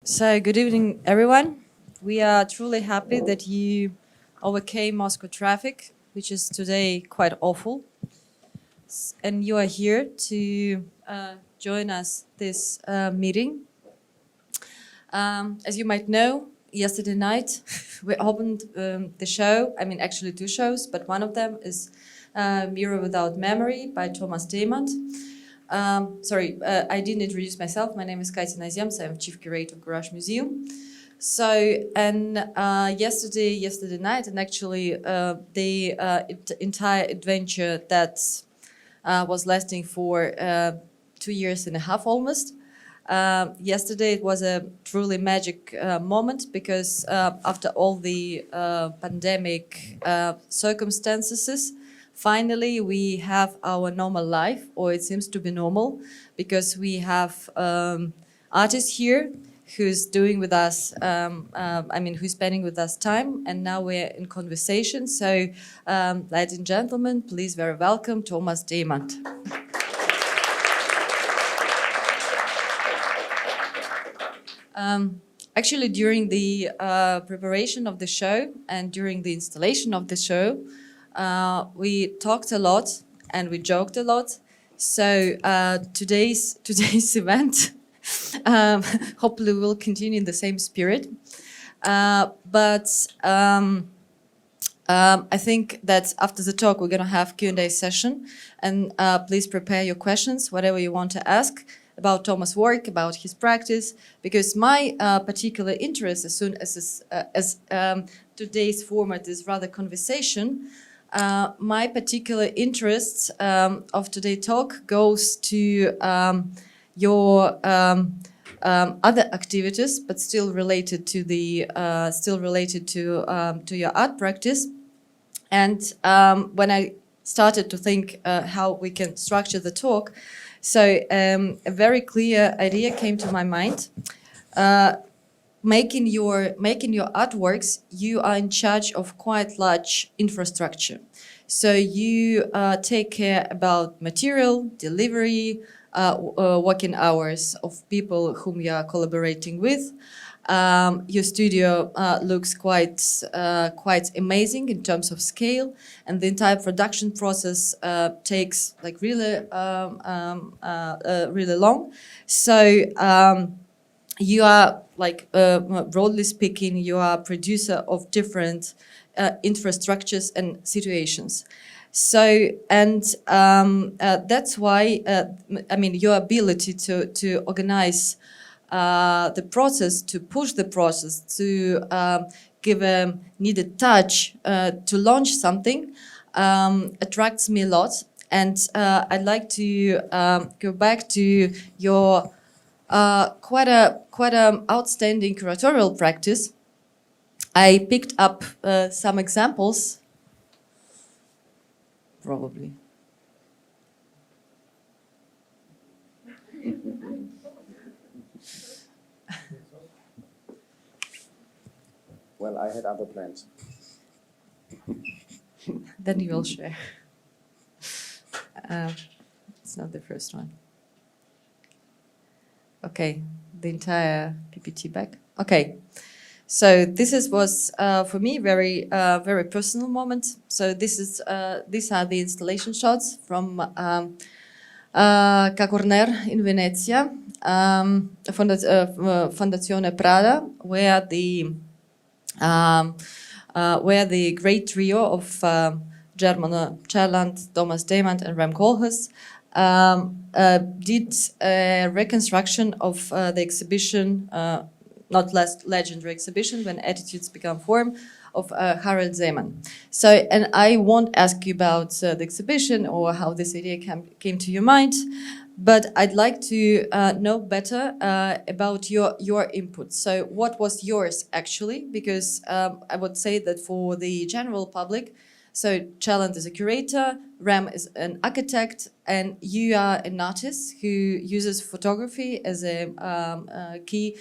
So, good evening, everyone. We are truly happy that you overcame Moscow traffic, which is today quite awful. And you are here to join us this meeting. As you might know, yesterday night we opened the show. I mean, actually two shows, but one of them is Mirror Without Memory by Thomas Demand. I didn't introduce myself. My name is Katia Naziemts. I'm Chief Curator of Garage Museum. Yesterday night, and actually the entire adventure that was lasting for 2 years and a half almost. Yesterday it was a truly magic moment because after all the pandemic circumstances, finally we have our normal life, or it seems to be normal, because we have artists here who's doing with us, who's spending with us time, and now we're in conversation. So, ladies and gentlemen, please very welcome Thomas Demand. Actually, during the preparation of the show and during the installation of the show, we talked a lot and we joked a lot. So today's event hopefully will continue in the same spirit. But I think that after the talk we're going to have Q&A session, and please prepare your questions, whatever you want to ask about Thomas' work, about his practice, because my particular interest, as soon as today's format is rather conversation, my particular interest of today's talk goes to your other activities, but still related to your art practice. And when I started to think how we can structure the talk, so a very clear idea came to my mind. Making your artworks, you are in charge of quite large infrastructure. So you take care about material, delivery, working hours of people whom you are collaborating with. Your studio looks quite amazing in terms of scale, and the entire production process takes like really long. So you are like broadly speaking, you are a producer of different infrastructures and situations. So, and that's why your ability to organize the process, to push the process, to give a needed touch to launch something attracts me a lot. And I'd like to go back to your quite a outstanding curatorial practice. I picked up some examples. Probably. Well, I had other plans. Then you will share. It's not the first one. Okay, the entire PPT back. Okay, so this was for me very personal moment. So these are the installation shots from Curator in Venezia, Fondazione Prada, where the great trio of German Chelland, Thomas Demand, and Rem Koolhaas did a reconstruction of the exhibition, not less legendary exhibition, When Attitudes Become Form, of Harald Zeman. So, and I won't ask you about the exhibition or how this idea came to your mind, but I'd like to know better about your input. So what was yours actually? Because I would say that for the general public, so Chelland is a curator, Rem is an architect, and you are an artist who uses photography as a key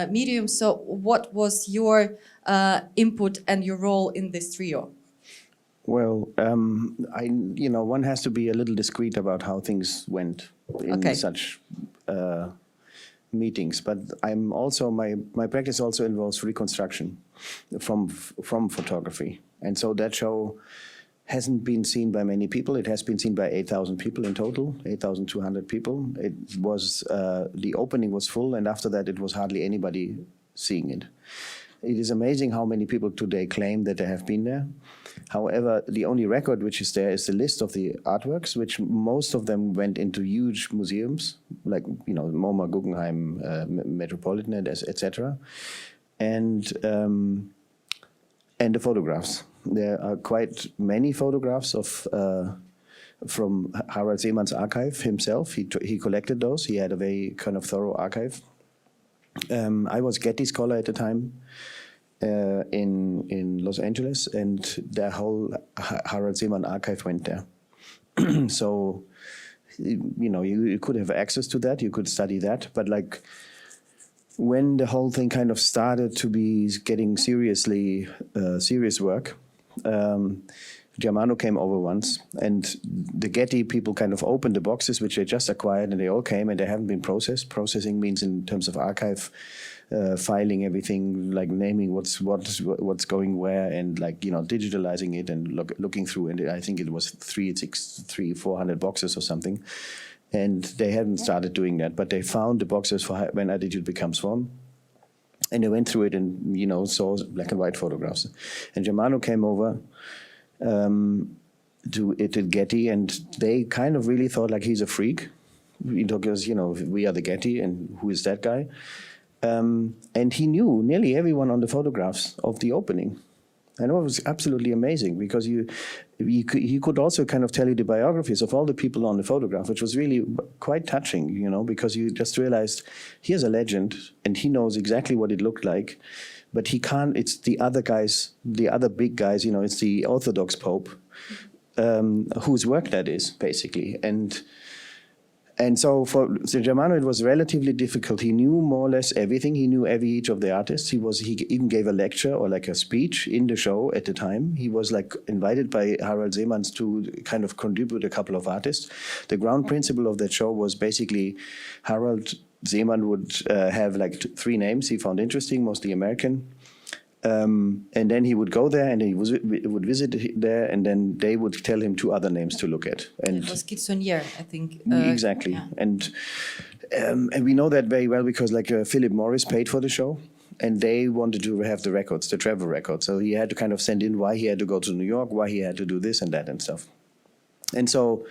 medium. So what was your input and your role in this trio? Well, one has to be a little discreet about how things went in such meetings, but I'm also, my practice also involves reconstruction from photography. And so that show hasn't been seen by many people. It has been seen by 8,000 people in total, 8,200 people. It was, the opening was full, and after that it was hardly anybody seeing it. It is amazing how many people today claim that they have been there. However, the only record which is there is the list of the artworks, which most of them went into huge museums, like, you know, MoMA, Guggenheim, Metropolitan, etc. And the photographs. There are quite many photographs of from Harald Seemann's archive himself. He collected those. He had a very kind of thorough archive. I was Getty scholar at the time in Los Angeles, and the whole Harald Seemann archive went there. So, you know, you could have access to that, you could study that, but like when the whole thing kind of started to be getting seriously serious work, Germano came over once, and the Getty people kind of opened the boxes which they just acquired, and they all came, and they haven't been processed. Processing means, in terms of archive, filing everything, like naming what's going where, and like, you know, digitalizing it and looking through. And I think it was 400 boxes or something, and they hadn't started doing that, but they found the boxes for When Attitude Becomes Form. And they went through it and, you know, saw black and white photographs. And Germano came over to Getty, and they kind of really thought like he's a freak, because, you know, we are the Getty, and who is that guy? And he knew nearly everyone on the photographs of the opening. And it was absolutely amazing, because he could also kind of tell you the biographies of all the people on the photograph, which was really quite touching, you know, because you just realized here's a legend, and he knows exactly what it looked like. But he can't, it's the other guys, the other big guys, you know, it's the Orthodox Pope, whose work that is, basically. And so for Germano, it was relatively difficult. He knew more or less everything. He knew each of the artists. He even gave a lecture or like a speech in the show at the time. He was like invited by Harald Seemann to kind of contribute a couple of artists. The ground principle of that show was basically Harald Seemann would have like 3 names he found interesting, mostly American. And then he would go there, and he would visit there, and then they would tell him 2 other names to look at. And it was Kitson-Yer, I think. Exactly. Yeah. And we know that very well because like Philip Morris paid for the show, and they wanted to have the records, the travel records. So he had to kind of send in why he had to go to New York, why he had to do this and that and stuff. And so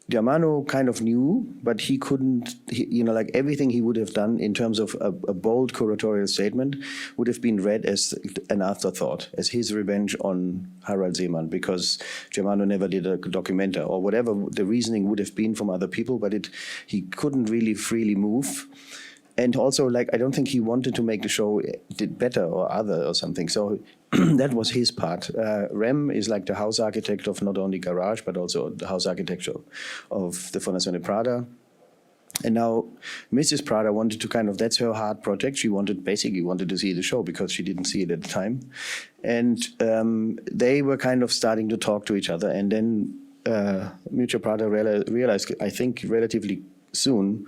Germano kind of knew, but he couldn't, you know, like everything he would have done in terms of a bold curatorial statement would have been read as an afterthought, as his revenge on Harald Seemann, because Germano never did a documenta, or whatever the reasoning would have been from other people, but he couldn't really freely move. And also, like, I don't think he wanted to make the show did better or other or something. So that was his part. Rem is like the house architect of not only Garage, but also the house architecture of the Fondazione Prada. And now Mrs. Prada wanted to kind of, that's her hard project. She basically wanted to see the show because she didn't see it at the time. And they were kind of starting to talk to each other. And then Mr. Prada realized, I think relatively soon,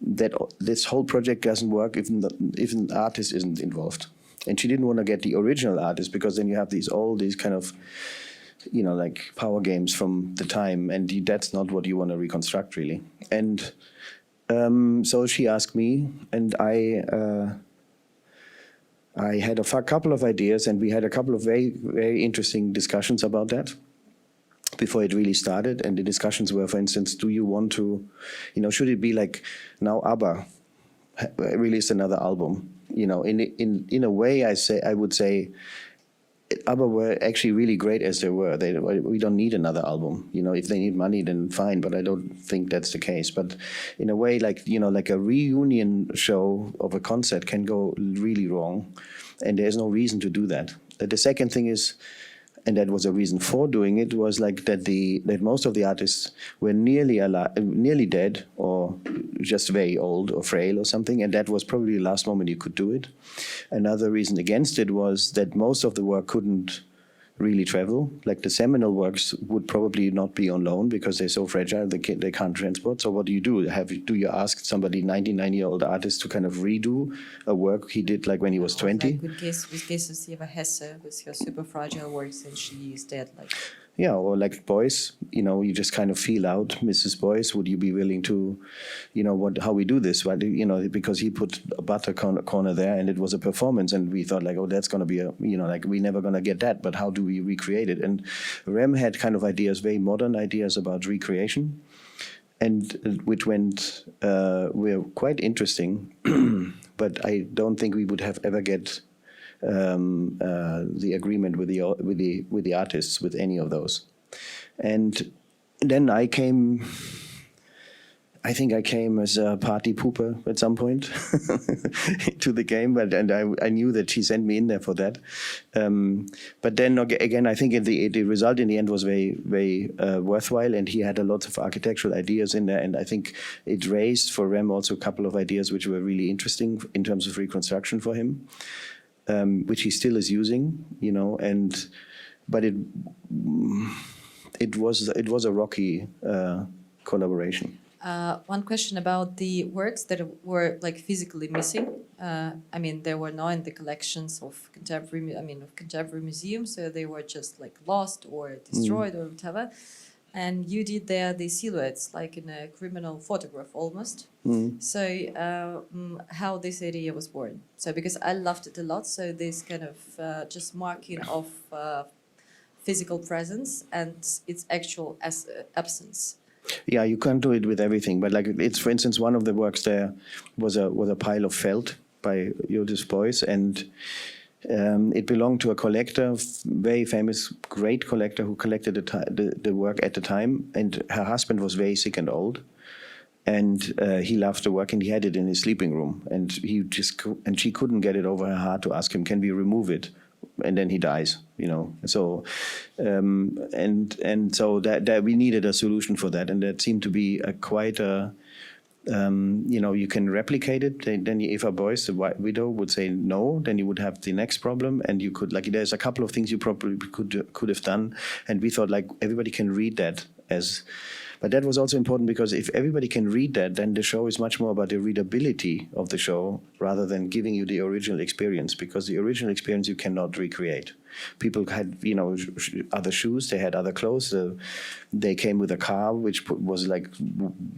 that this whole project doesn't work if an artist isn't involved. And she didn't want to get the original artist, because then you have all these kind of, you know, like power games from the time, and that's not what you want to reconstruct, really. And so she asked me, and I had a couple of ideas, and we had a couple of very, very interesting discussions about that before it really started. And the discussions were, for instance, do you want to, you know, should it be like now ABBA released another album? You know, in a way, I would say ABBA were actually really great as they were. We don't need another album. You know, if they need money, then fine, but I don't think that's the case. But in a way, like, you know, like a reunion show of a concert can go really wrong, and there's no reason to do that. The second thing is, and that was a reason for doing it, was like that most of the artists were nearly dead, or just very old or frail or something, and that was probably the last moment you could do it. Another reason against it was that most of the work couldn't really travel. Like the seminal works would probably not be on loan because they're so fragile they can't transport. So what do? Do you ask somebody, 99-year-old artist, to kind of redo a work he did like when he was 20? Like with Jesus Eva Hesse with her super fragile works, and she is dead. Like. Yeah, or like Beuys, you just kind of feel out, Mrs. Beuys, would you be willing to, how we do this? But, because he put a butter corner there and it was a performance, and we thought like, oh, that's going to be we're never going to get that, but how do we recreate it? And Rem had kind of ideas, very modern ideas about recreation, and which were quite interesting, but I don't think we would have ever get the agreement with the artists with any of those. And then I think I came as a party pooper at some point to the game, and I knew that she sent me in there for that. But then again, I think the result in the end was very, very worthwhile, and he had a lot of architectural ideas in there, and I think it raised for Rem also a couple of ideas which were really interesting in terms of reconstruction for him. Which he still is using, but it was a rocky collaboration. One question about the works that were like physically missing. I mean, they were not in the collections of contemporary museums, so they were just like lost or destroyed or whatever. And you did there the silhouettes, like in a criminal photograph almost. So how this idea was born? So because I loved it a lot, so this kind of just marking of physical presence and its actual absence. Yeah, you can't do it with everything, but like it's, for instance, one of the works there was a pile of felt by Judith Beuys, and it belonged to a collector, very famous, great collector who collected the work at the time, and her husband was very sick and old, and he loved the work, and he had it in his sleeping room, and she couldn't get it over her heart to ask him, can we remove it? And then he dies, So, and so that we needed a solution for that, and that seemed to be quite a. You can replicate it. Then if a Beuys, the widow, would say no, then you would have the next problem, and you could there's a couple of things you probably could have done, and we thought like everybody can read that as. But that was also important because if everybody can read that, then the show is much more about the readability of the show rather than giving you the original experience, because the original experience you cannot recreate. People had, other shoes, they had other clothes. They came with a car which was like,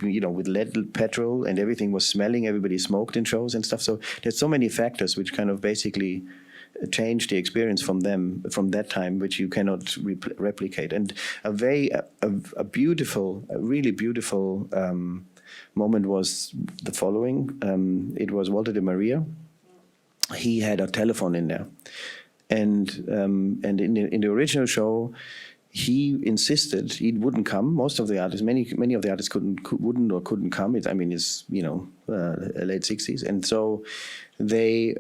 with lead petrol, and everything was smelling. Everybody smoked in shows and stuff. So there's so many factors which kind of basically change the experience from that time, which you cannot replicate. And a really beautiful moment was the following. It was Walter de Maria. He had a telephone in there, and in the original show, he insisted he wouldn't come. Most of the artists, many of the artists wouldn't or couldn't come. It's late 60s, and so they.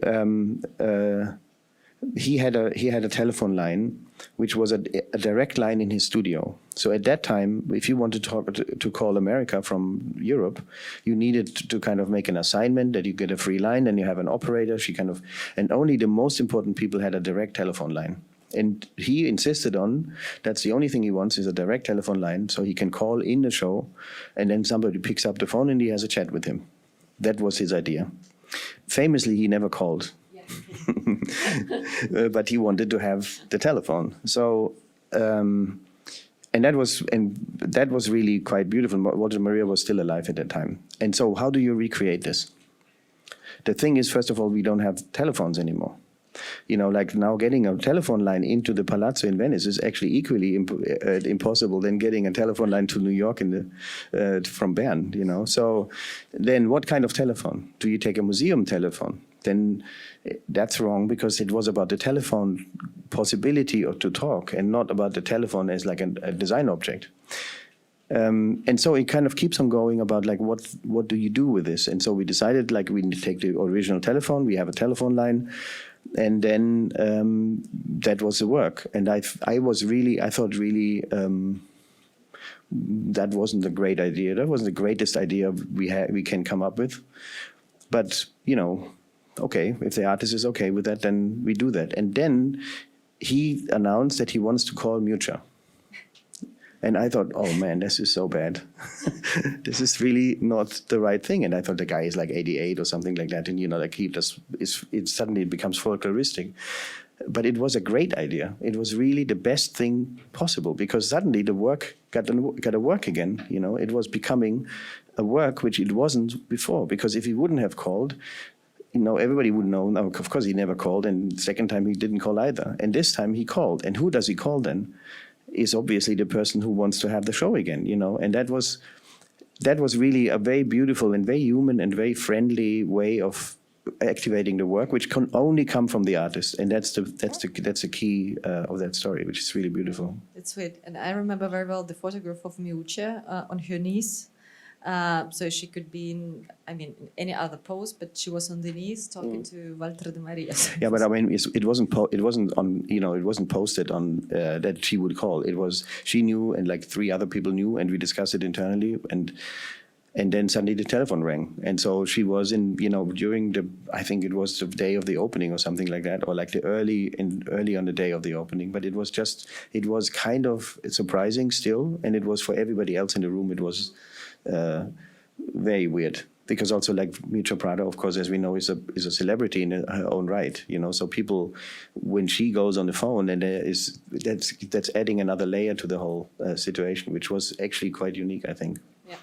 He had a telephone line, which was a direct line in his studio. So at that time, if you wanted to call America from Europe, you needed to kind of make an assignment that you get a free line, and you have an operator. And only the most important people had a direct telephone line. And he insisted on that's the only thing he wants is a direct telephone line, so he can call in the show, and then somebody picks up the phone and he has a chat with him. That was his idea. Famously, he never called. But he wanted to have the telephone. So, and that was really quite beautiful. Walter Maria was still alive at that time. And so, how do you recreate this? The thing is, first of all, we don't have telephones anymore. Like now getting a telephone line into the Palazzo in Venice is actually equally impossible than getting a telephone line to New York from Bern, So then what kind of telephone? Do you take a museum telephone? Then that's wrong, because it was about the telephone possibility to talk and not about the telephone as like a design object. And so it kind of keeps on going about like what do you do with this? And so we decided like we take the original telephone, we have a telephone line, and then that was the work. And I thought really that wasn't a great idea. That wasn't the greatest idea we can come up with. But okay, if the artist is okay with that, then we do that. And then he announced that he wants to call Mucha. And I thought, oh man, this is so bad. This is really not the right thing. And I thought the guy is like 88 or something like that. And, like he just, it suddenly becomes folkloristic. But it was a great idea. It was really the best thing possible, because suddenly the work got to work again. It was becoming a work which it wasn't before. Because if he wouldn't have called, everybody would know. Now, of course, he never called, and the second time he didn't call either. And this time he called. And who does he call then? Is obviously the person who wants to have the show again. And that was really a very beautiful and very human and very friendly way of activating the work, which can only come from the artist, and that's the key of that story, which is really beautiful. It's sweet, and I remember very well the photograph of Miuccia on her knees. So she could be in any other pose, but she was on the knees talking to Walter de Maria. Yeah, but it wasn't on. It wasn't posted on that she would call. It was, she knew, and like 3 other people knew, and we discussed it internally, and then suddenly the telephone rang, and so she was in. During I think it was the day of the opening or something like that, or like the early on the day of the opening. But it was kind of surprising still, and it was for everybody else in the room. It was very weird, because also like Mitra Prada, of course, as we know, is a celebrity in her own right. So people, when she goes on the phone, and that's adding another layer to the whole situation, which was actually quite unique, I think. Yeah.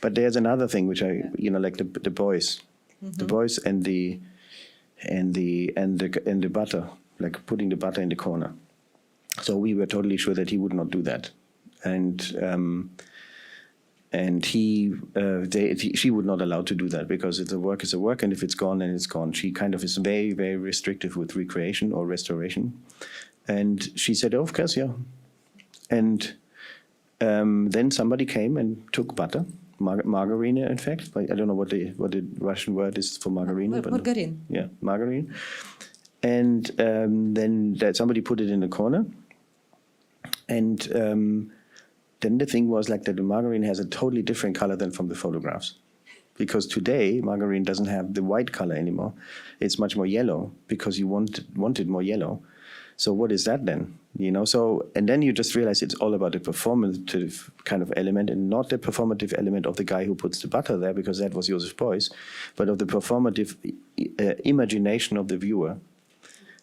But there's another thing which like the boys, the boys and the butter, like putting the butter in the corner. So we were totally sure that he would not do that, and she would not allow to do that, because it's a work is a work, and if it's gone, then it's gone. She kind of is very, very restrictive with recreation or restoration, and she said, oh, of course, yeah. And then somebody came and took butter, margarine, in fact. I don't know what the Russian word is for margarine. But margarine. Yeah, margarine. And then somebody put it in the corner, and then the thing was like that the margarine has a totally different color than from the photographs. Because today, margarine doesn't have the white color anymore. It's much more yellow, because you want it more yellow. So what is that then? So, and then you just realize it's all about the performative kind of element, and not the performative element of the guy who puts the butter there, because that was Josef Beuys, but of the performative imagination of the viewer.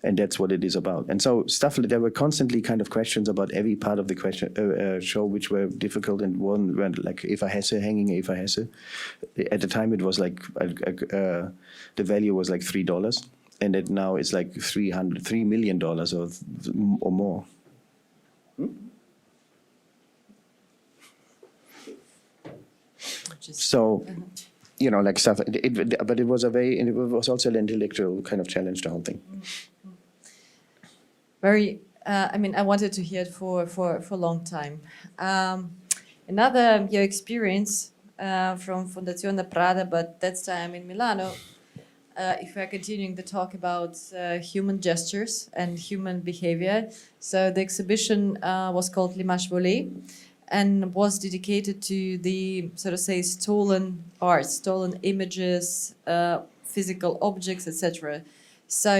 And that's what it is about. And so there were constantly kind of questions about every part of the show, which were difficult. And one went like Eva Hesse, hanging Eva Hesse. At the time, it was like, the value was like $3. And now it's like $3 million or more. So, like stuff. But it was it was also an intellectual kind of challenge, the whole thing. Very. I wanted to hear it for a long time. Another your experience from Fondazione Prada, but that time in Milano. If we're continuing the talk about human gestures and human behavior, so the exhibition was called L'Image Volée, and was dedicated to the, so to say, stolen art, stolen images, physical objects, etc. So,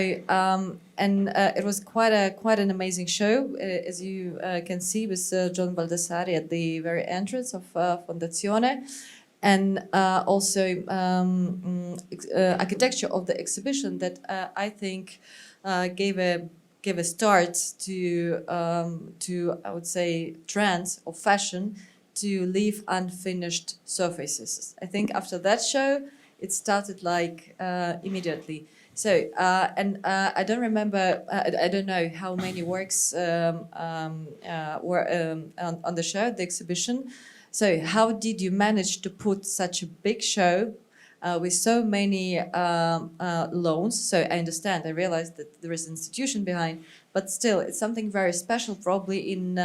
it was quite an amazing show, as you can see, with John Baldessari at the very entrance of Fondazione. And also architecture of the exhibition that I think gave a start to I would say trends or fashion to leave unfinished surfaces. I think after that show it started like immediately. So I don't remember. I don't know how many works were on the show, the exhibition. So how did you manage to put such a big show with so many loans? So I understand, I realized that there is an institution behind, but still it's something very special probably in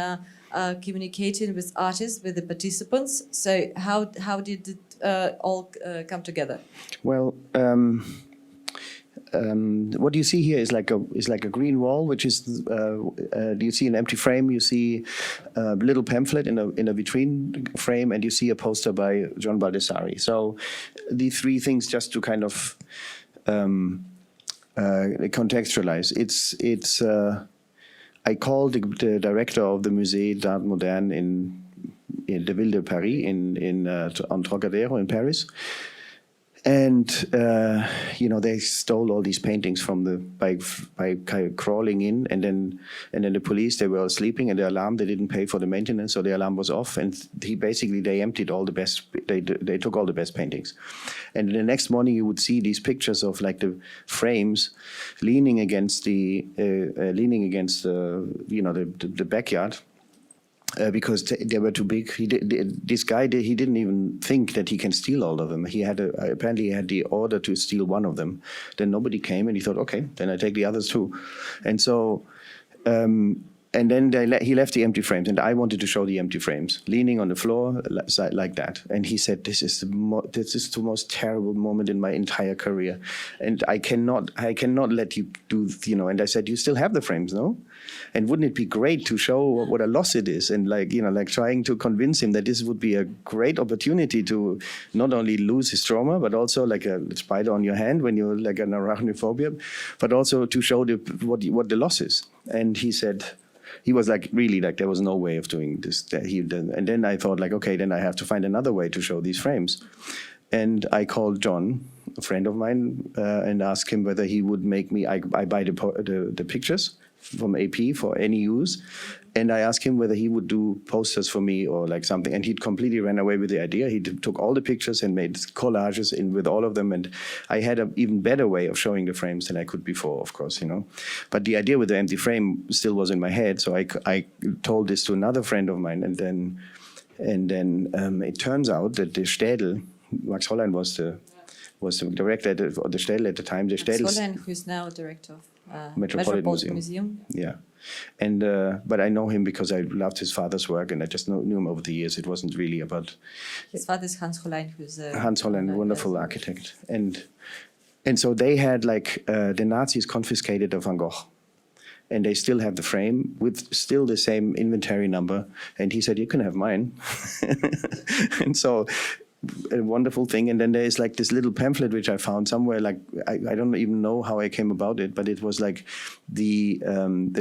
communicating with artists, with the participants. So how did it all come together? Well, what you see here is like a green wall, which is you see an empty frame, you see a little pamphlet in a vitrine frame, and you see a poster by John Baldessari. So the 3 things, just to kind of contextualize, it's I called the director of the Musée d'Art Moderne in the Ville de Paris, on Trocadero in Paris. And, they stole all these paintings by crawling in, and then the police, they were all sleeping, and the alarm, they didn't pay for the maintenance, so the alarm was off, and they emptied all the best, they took all the best paintings. And the next morning you would see these pictures of like the frames leaning against the backyard. Because they were too big. This guy didn't even think that he can steal all of them. Apparently he had the order to steal one of them. Then nobody came, and he thought, okay, then I take the others too. And so, and then he left the empty frames, and I wanted to show the empty frames, leaning on the floor like that. And he said, this is the most terrible moment in my entire career, and I cannot let you do, And I said, you still have the frames, no? And wouldn't it be great to show what a loss it is? And like trying to convince him that this would be a great opportunity to not only lose his trauma, but also like a spider on your hand when you're like an arachnophobia, but also to show what the loss is. And he said, he was like, really, like there was no way of doing this. And then I thought like, okay, then I have to find another way to show these frames. And I called John, a friend of mine, and asked him whether he would make me, I buy the pictures from AP for any use. And I asked him whether he would do posters for me or like something. And he completely ran away with the idea. He took all the pictures and made collages with all of them. And I had an even better way of showing the frames than I could before, of course, But the idea with the empty frame still was in my head. So I told this to another friend of mine. And then it turns out that the Städel, Max Hollein was the director of the Städel at the time. The Max Hollein, who's now director of Metropolitan Museum. Yeah, and but I know him because I loved his father's work, and I just knew him over the years. It wasn't really about. His father is Hans Hollein, who's Hans Hollein, wonderful architect, and so they had like the Nazis confiscated a Van Gogh, and they still have the frame with still the same inventory number, and he said, "You can have mine," and so. A wonderful thing. And then there is like this little pamphlet which I found somewhere, like I don't even know how I came about it, but it was like the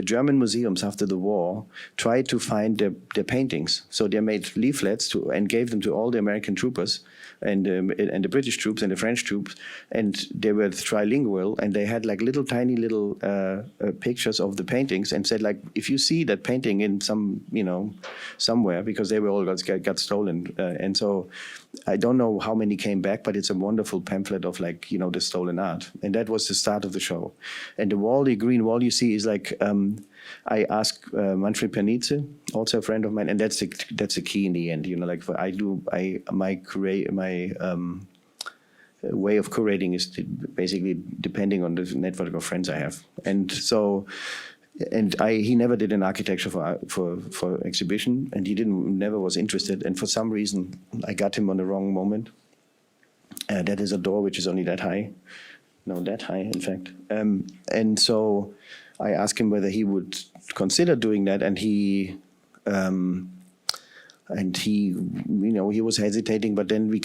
German museums after the war tried to find their paintings. So they made leaflets and gave them to all the American troopers and the British troops and the French troops, and they were trilingual, and they had like tiny little pictures of the paintings, and said like, if you see that painting in somewhere, because they were all got stolen, and so I don't know how many came back, but it's a wonderful pamphlet of like, the stolen art. And that was the start of the show. And the green wall you see is like, I asked Manfred Pernice, also a friend of mine, and that's the key in the end, like my way of curating is basically depending on the network of friends I have. And so, he never did an architecture for exhibition, and he never was interested. And for some reason, I got him on the wrong moment. That is a door which is only that high, no, that high, in fact. And so I asked him whether he would consider doing that, and he was hesitating. But then we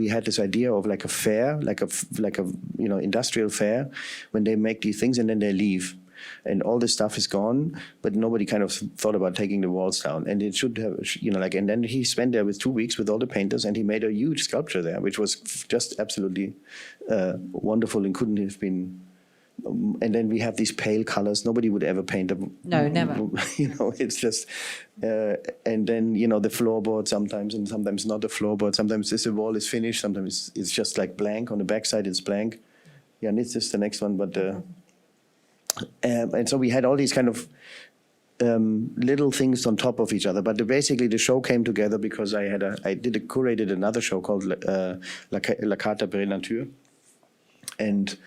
had this idea of like a fair, like a industrial fair, when they make these things and then they leave. And all this stuff is gone, but nobody kind of thought about taking the walls down. And it should have, and then he spent there with 2 weeks with all the painters, and he made a huge sculpture there, which was just absolutely wonderful and couldn't have been. And then we have these pale colors. Nobody would ever paint them. No, never. It's just, and then, the floorboard sometimes, and sometimes not the floorboard. Sometimes the wall is finished. Sometimes it's just like blank. On the backside, it's blank. Yeah, and it's just the next one, but. And so we had all these kind of little things on top of each other. But basically, the show came together because I curated another show called La Carta per Nature. And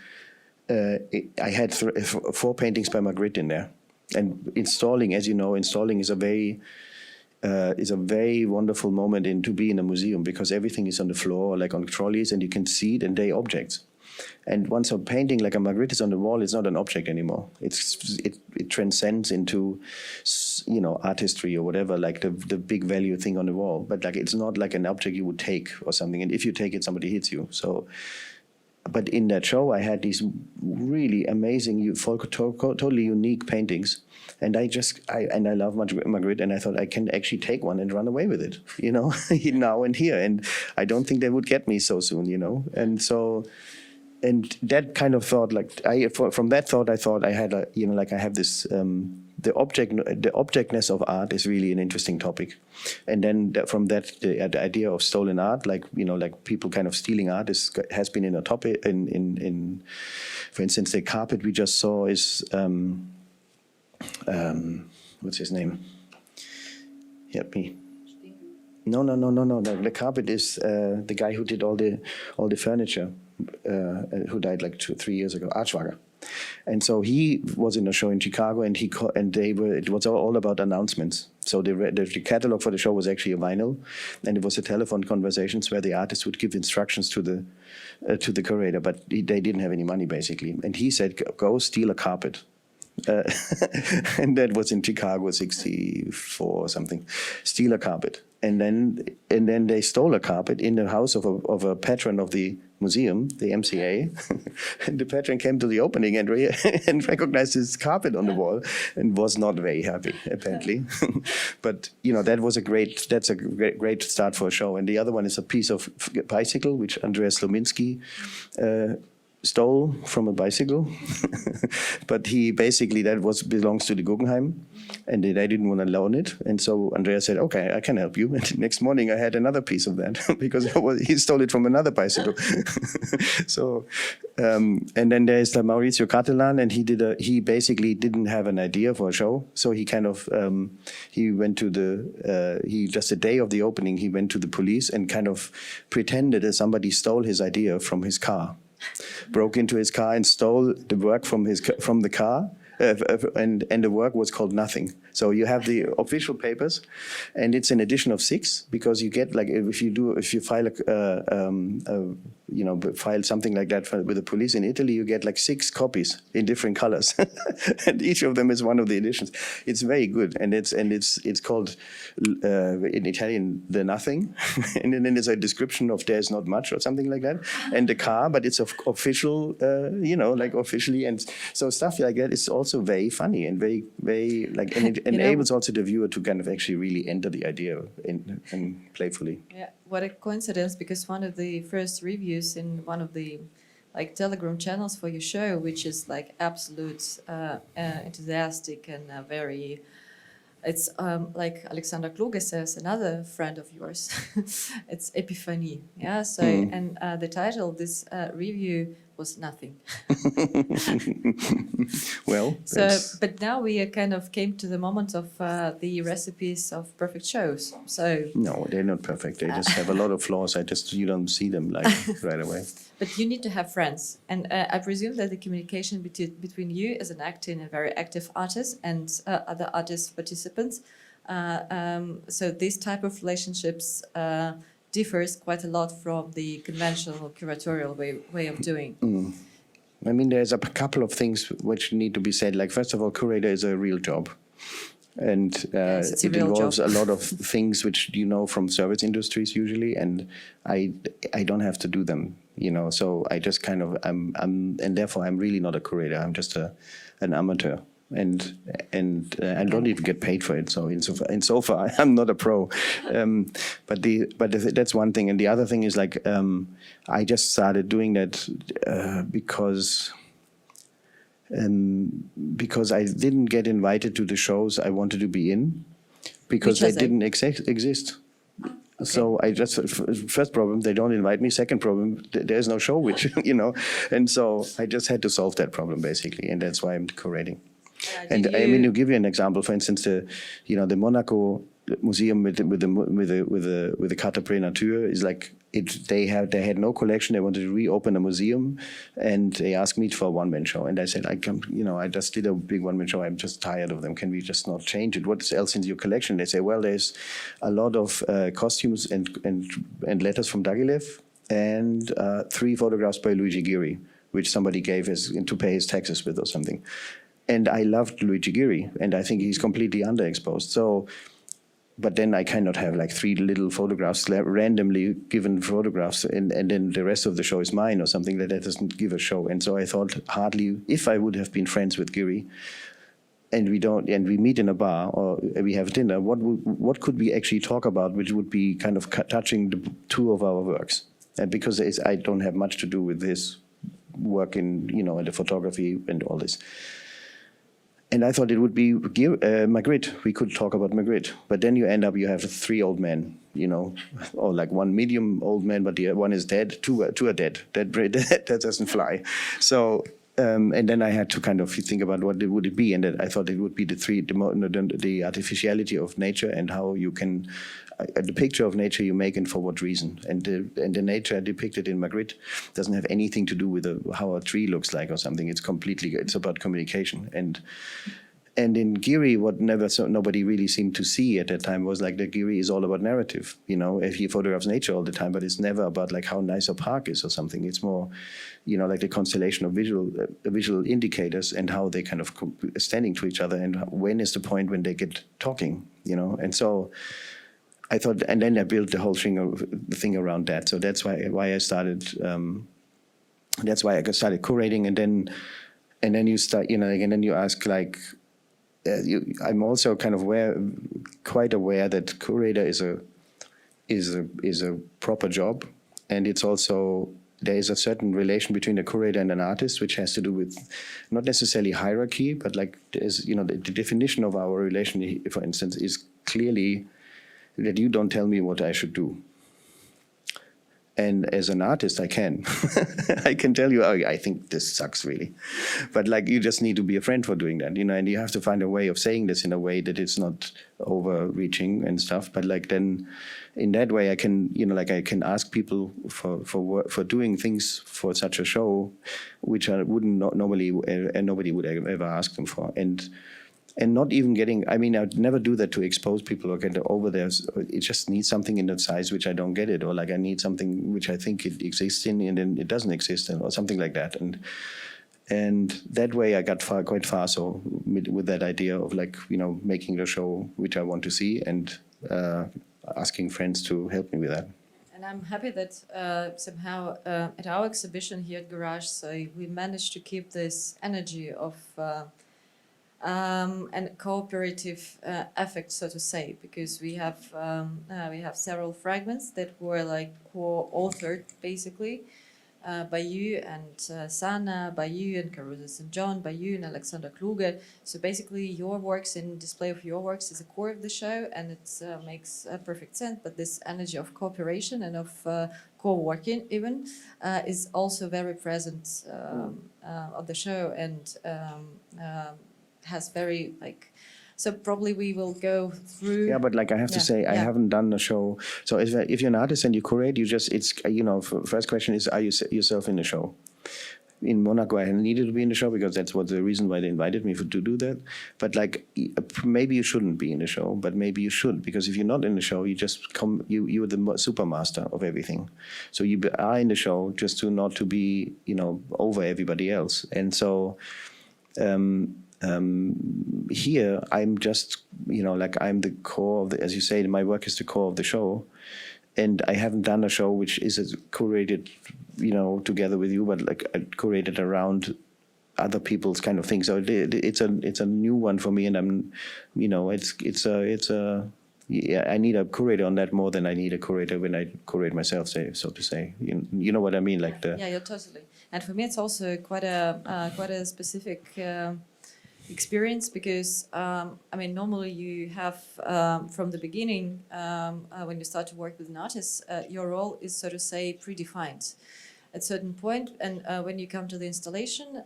I had 4 paintings by Magritte in there. And installing, as you know, is a very wonderful moment to be in a museum, because everything is on the floor, like on trolleys, and you can see it, and they're objects. And once a painting like a Magritte is on the wall, it's not an object anymore. It transcends into, art history or whatever, like the big value thing on the wall. But like it's not like an object you would take or something. And if you take it, somebody hits you. So but in that show, I had these really amazing, totally unique paintings, and I love Magritte, and I thought I can actually take one and run away with it, now and here, and I don't think they would get me so soon, and so. And that kind of thought, from that thought, I thought I had I have this, the objectness of art is really an interesting topic. And then from that, the idea of stolen art, like people kind of stealing art has been in a topic, for instance, the carpet we just saw is, what's his name? Help me. No. The carpet is the guy who did all the furniture. Who died like 2-3 years ago, Archwager. And so he was in a show in Chicago, and it was all about announcements. So the catalog for the show was actually a vinyl, and it was a telephone conversations where the artist would give instructions to the curator, but they didn't have any money basically. And he said, "Go steal a carpet." And that was in Chicago, 1964 or something. Steal a carpet, and then they stole a carpet in the house of a patron of the museum, the MCA. And the patron came to the opening and recognized his carpet on the wall and was not very happy, apparently. But that's a great start for a show. And the other one is a piece of bicycle which Andreas Slominski stole from a bicycle, but he basically belongs to the Guggenheim, and they didn't want to loan it, and so Andreas said, "Okay, I can help you." And the next morning, I had another piece of that because he stole it from another bicycle. So, and then there is Maurizio Cattelan, and he basically didn't have an idea for a show, so he kind of he went to just the day of the opening, he went to the police and kind of pretended that somebody stole his idea from his car. Broke into his car and stole the work from the car, and the work was called Nothing. So you have the official papers, and it's an edition of 6 because you get if you file file something like that with the police in Italy, you get 6 copies in different colors, and each of them is one of the editions. It's very good, and it's called in Italian the Nothing, and then there's a description of There's Not Much or something like that, and the car, but it's official, officially, and so stuff like that is also very funny and very and it enables also the viewer to kind of actually really enter the idea and playfully. Yeah, what a coincidence, because one of the first reviews in one of the Telegram channels for your show, which is absolute enthusiastic and very, it's like Alexander Kluge says, another friend of yours, it's Epiphany. Yeah, so and the title of this review was Nothing. Well, so but now we kind of came to the moment of the recipes of perfect shows. So no, they're not perfect. They just have a lot of flaws. You don't see them right away. But you need to have friends, and I presume that the communication between you as an actor and a very active artist and other artist participants. So these type of relationships differs quite a lot from the conventional curatorial way of doing. I mean, there's a couple of things which need to be said. First of all, curator is a real job. And it involves a lot of things which from service industries usually, and I don't have to do them, So I just kind of and therefore I'm really not a curator. I'm just an amateur, and I don't even get paid for it. So insofar I'm not a pro. But that's one thing, and the other thing is I just started doing that because I didn't get invited to the shows I wanted to be in because they didn't exist. Okay. So I just, first problem, they don't invite me. Second problem, there's no show, which, and so I just had to solve that problem basically. And that's why I'm curating. And I mean, to give you an example, for instance, the Monaco museum with the Carte Nature is they had no collection. They wanted to reopen a museum, and they asked me for a one-man show. And I said, I just did a big one-man show. I'm just tired of them. Can we just not change it? What else in your collection? They say, well, there's a lot of costumes and letters from Diaghilev, and 3 photographs by Luigi Giri, which somebody gave to pay his taxes with or something. And I loved Luigi Giri, and I think he's completely underexposed. So but then I cannot have like 3 little photographs, randomly given photographs, and then the rest of the show is mine or something like that. Doesn't give a show. And so I thought, hardly, if I would have been friends with Giri, and we meet in a bar or we have dinner, what could we actually talk about which would be kind of touching the 2 of our works? And because I don't have much to do with this work in the photography and all this. And I thought it would be Magritte. We could talk about Magritte. But then you have 3 old men, or like 1 medium old man, but the one is dead, 2 are dead. That doesn't fly. So, and then I had to kind of think about what would it be. And I thought it would be the artificiality of nature and how you can, the picture of nature you make and for what reason. And the nature depicted in Magritte doesn't have anything to do with how a tree looks like or something. It's about communication. And in Giri, what nobody really seemed to see at that time was like that Giri is all about narrative. If he photographs nature all the time, but it's never about like how nice a park is or something. It's more, like the constellation of visual indicators and how they kind of standing to each other and when is the point when they get talking. And so I thought, and then I built the whole thing around that. So that's why I started. That's why I started curating, and then you start, and then you ask like. I'm also kind of quite aware that curator is a proper job, and it's also there is a certain relation between a curator and an artist, which has to do with not necessarily hierarchy, but like the definition of our relation, for instance, is clearly that you don't tell me what I should do. And as an artist, I can. I can tell you, I think this sucks really. But like, you just need to be a friend for doing that, and you have to find a way of saying this in a way that it's not overreaching and stuff. But like, then in that way, I can, I can ask people for doing things for such a show, which I wouldn't normally, and nobody would ever ask them for. And not even getting, I'd never do that to expose people or get over there. It just needs something in that size which I don't get it, or like I need something which I think it exists in and then it doesn't exist in, or something like that. And that way I got quite far. So with that idea of like, making the show which I want to see and asking friends to help me with that. And I'm happy that somehow at our exhibition here at Garage, so we managed to keep this energy of and cooperative effect, so to say, because we have several fragments that were like co-authored basically by you and Sana, by you and Caruso St. John, by you and Alexander Kluge. So basically your works and display of your works is the core of the show, and it makes perfect sense. But this energy of cooperation and of co-working even is also very present of the show, and has very like, so probably we will go through. Yeah, but like I have to say, I haven't done a show. So if you're an artist and you curate, first question is, are you yourself in the show? In Monaco, I needed to be in the show because that's what the reason why they invited me to do that. But like, maybe you shouldn't be in the show, but maybe you should, because if you're not in the show, you just you're the super master of everything. So you are in the show just not to be, over everybody else. And so, here I'm just, I'm the core of as you say, my work is the core of the show, and I haven't done a show which is curated, together with you, but like curated around other people's kind of things. So it's a new one for me, and I'm, I need a curator on that more than I need a curator when I curate myself, so to say. You know what I mean, like the. Yeah, you're totally. And for me, it's also quite a specific experience, because normally you have from the beginning when you start to work with an artist, your role is, so to say, predefined at a certain point, and when you come to the installation,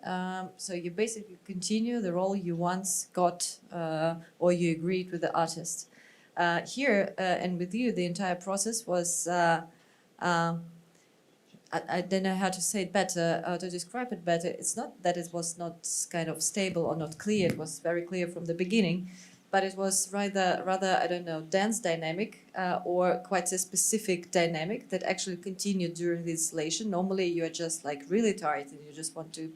so you basically continue the role you once got or you agreed with the artist. Here and with you, the entire process was I don't know how to say it better, to describe it better. It's not that it was not kind of stable or not clear. It was very clear from the beginning, but it was rather I don't know, dense dynamic or quite a specific dynamic that actually continued during the installation. Normally you are just like really tired and you just want to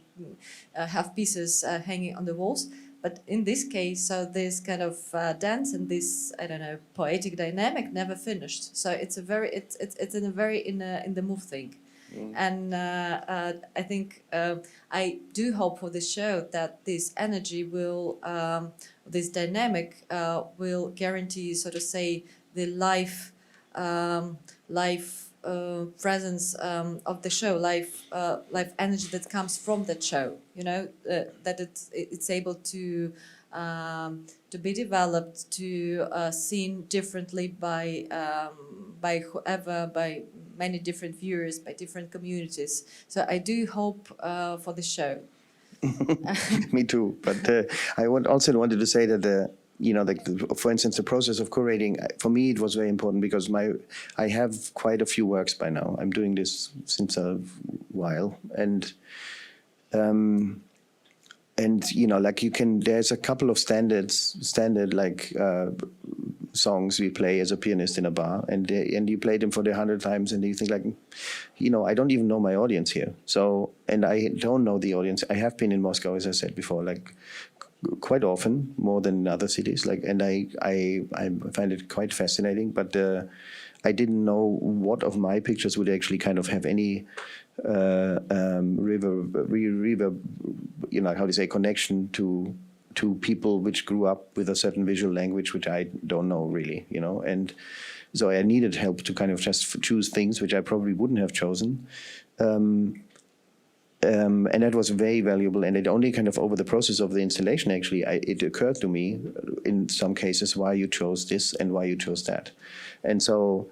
have pieces hanging on the walls. But in this case, so this kind of dance and this, I don't know, poetic dynamic never finished. So it's a very it's in a very in the move thing. And I think I do hope for this show that this energy will, this dynamic will guarantee, so to say, the life presence of the show, life energy that comes from that show. You know, that it's able to be developed, to seen differently by whoever, by many different viewers, by different communities. So I do hope for the show. Me too. But I also wanted to say that for instance, the process of curating, for me, it was very important because I have quite a few works by now. I'm doing this since a while, and like there's a couple of standard songs we play as a pianist in a bar, and you play them for the 100 times, and you think like, I don't even know my audience here. So, and I don't know the audience. I have been in Moscow, as I said before, like quite often, more than in other cities. Like, and I find it quite fascinating. But I didn't know what of my pictures would actually kind of have any connection to people which grew up with a certain visual language, which I don't know really, and so I needed help to kind of just choose things which I probably wouldn't have chosen. And that was very valuable, and it only kind of over the process of the installation, actually, it occurred to me in some cases why you chose this and why you chose that. And so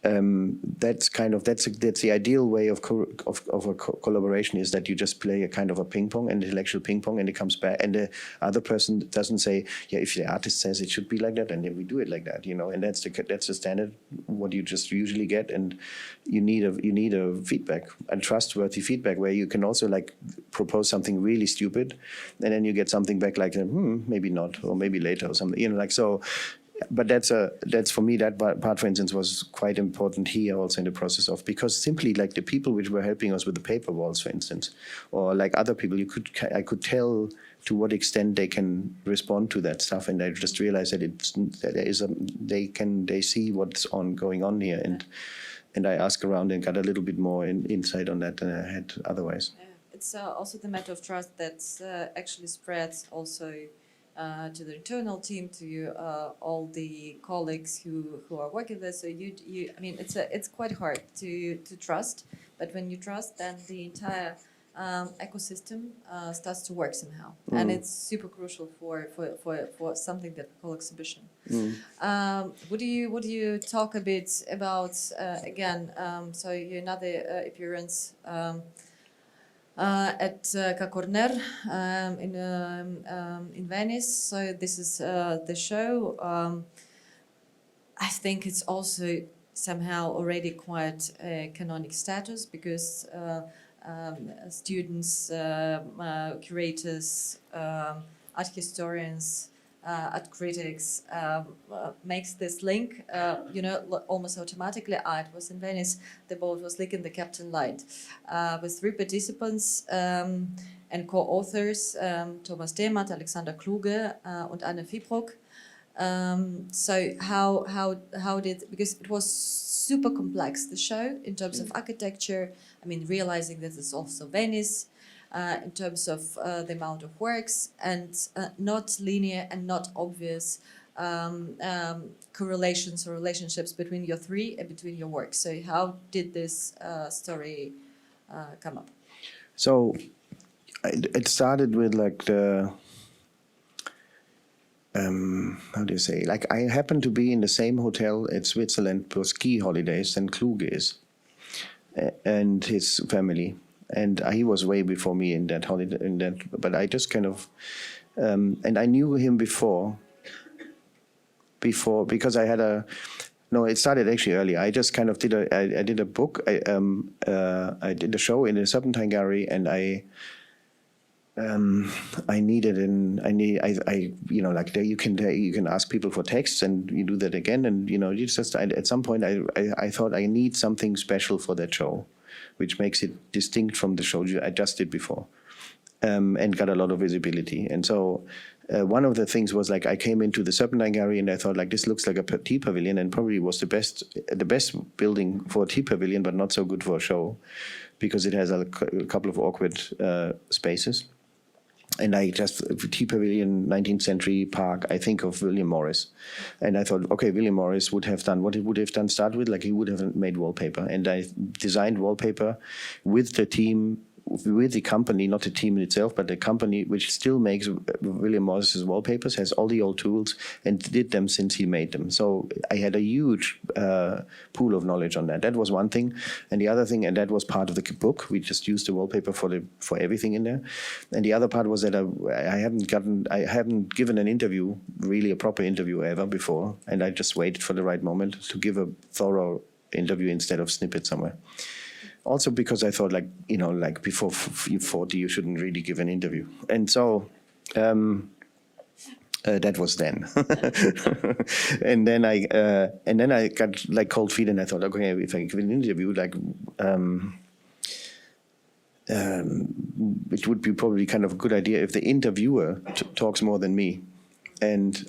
that's the ideal way of a collaboration, is that you just play a kind of a ping pong, an intellectual ping pong, and it comes back, and the other person doesn't say, yeah, if the artist says it should be like that, and then we do it like that, and that's the standard what you just usually get. And you need a feedback, a trustworthy feedback, where you can also like propose something really stupid, and then you get something back like maybe not, or maybe later, or something, like so. But that's for me, that part, for instance, was quite important here also in the process of, because simply like the people which were helping us with the paper walls, for instance, or like other people, I could tell to what extent they can respond to that stuff, and I just realized that they see what's going on here, and I asked around and got a little bit more insight on that than I had otherwise. Yeah. It's also the matter of trust that actually spreads also to the internal team, to all the colleagues who are working there. So I mean, it's quite hard to trust, but when you trust, then the entire ecosystem starts to work somehow, and it's super crucial for something that we call exhibition. Would you talk a bit about again? So your another appearance. At Corner in Venice. So this is the show. I think it's also somehow already quite a canonic status, because students, curators, art historians, art critics makes this link, almost automatically. It was in Venice. The boat was leaking the Captain Light, with 3 participants and co-authors, Thomas Demand, Alexander Kluge, and Anne Fibrock. So how did, because it was super complex, the show, in terms of architecture. I mean, realizing that it's also Venice, in terms of the amount of works, and not linear and not obvious correlations or relationships between your 3 and between your works. So how did this story come up? So it started with like the how do you say? Like, I happened to be in the same hotel at Switzerland for ski holidays than Kluge is, and his family. And he was way before me in that holiday. But I just kind of, and I knew him before because I had no, it started actually earlier. I just kind of I did a book. I did a show in the Serpentine Gallery, and I needed like there you can ask people for texts, and you do that again, and you just at some point I thought I need something special for that show, which makes it distinct from the show I just did before. and got a lot of visibility. And so one of the things was like I came into the Serpentine Gallery and I thought like this looks like a tea pavilion, and probably was the best building for a tea pavilion, but not so good for a show because it has a couple of awkward spaces. And I just, tea pavilion, 19th century park, I think of William Morris. And I thought, okay, William Morris would have done what he would have done, start with, like he would have made wallpaper. And I designed wallpaper with the team, with the company, not the team itself, but the company which still makes William Morris's wallpapers, has all the old tools and did them since he made them. So I had a huge pool of knowledge on that. That was one thing. And the other thing, and that was part of the book, we just used the wallpaper for everything in there. And the other part was that I haven't given an interview, really a proper interview ever before. And I just waited for the right moment to give a thorough interview instead of snippet somewhere. Also because I thought, like, you know, like before you're 40, you shouldn't really give an interview. And so that was then. and then I got like cold feet, and I thought, okay, if I give an interview, like it would be probably kind of a good idea if the interviewer talks more than me. And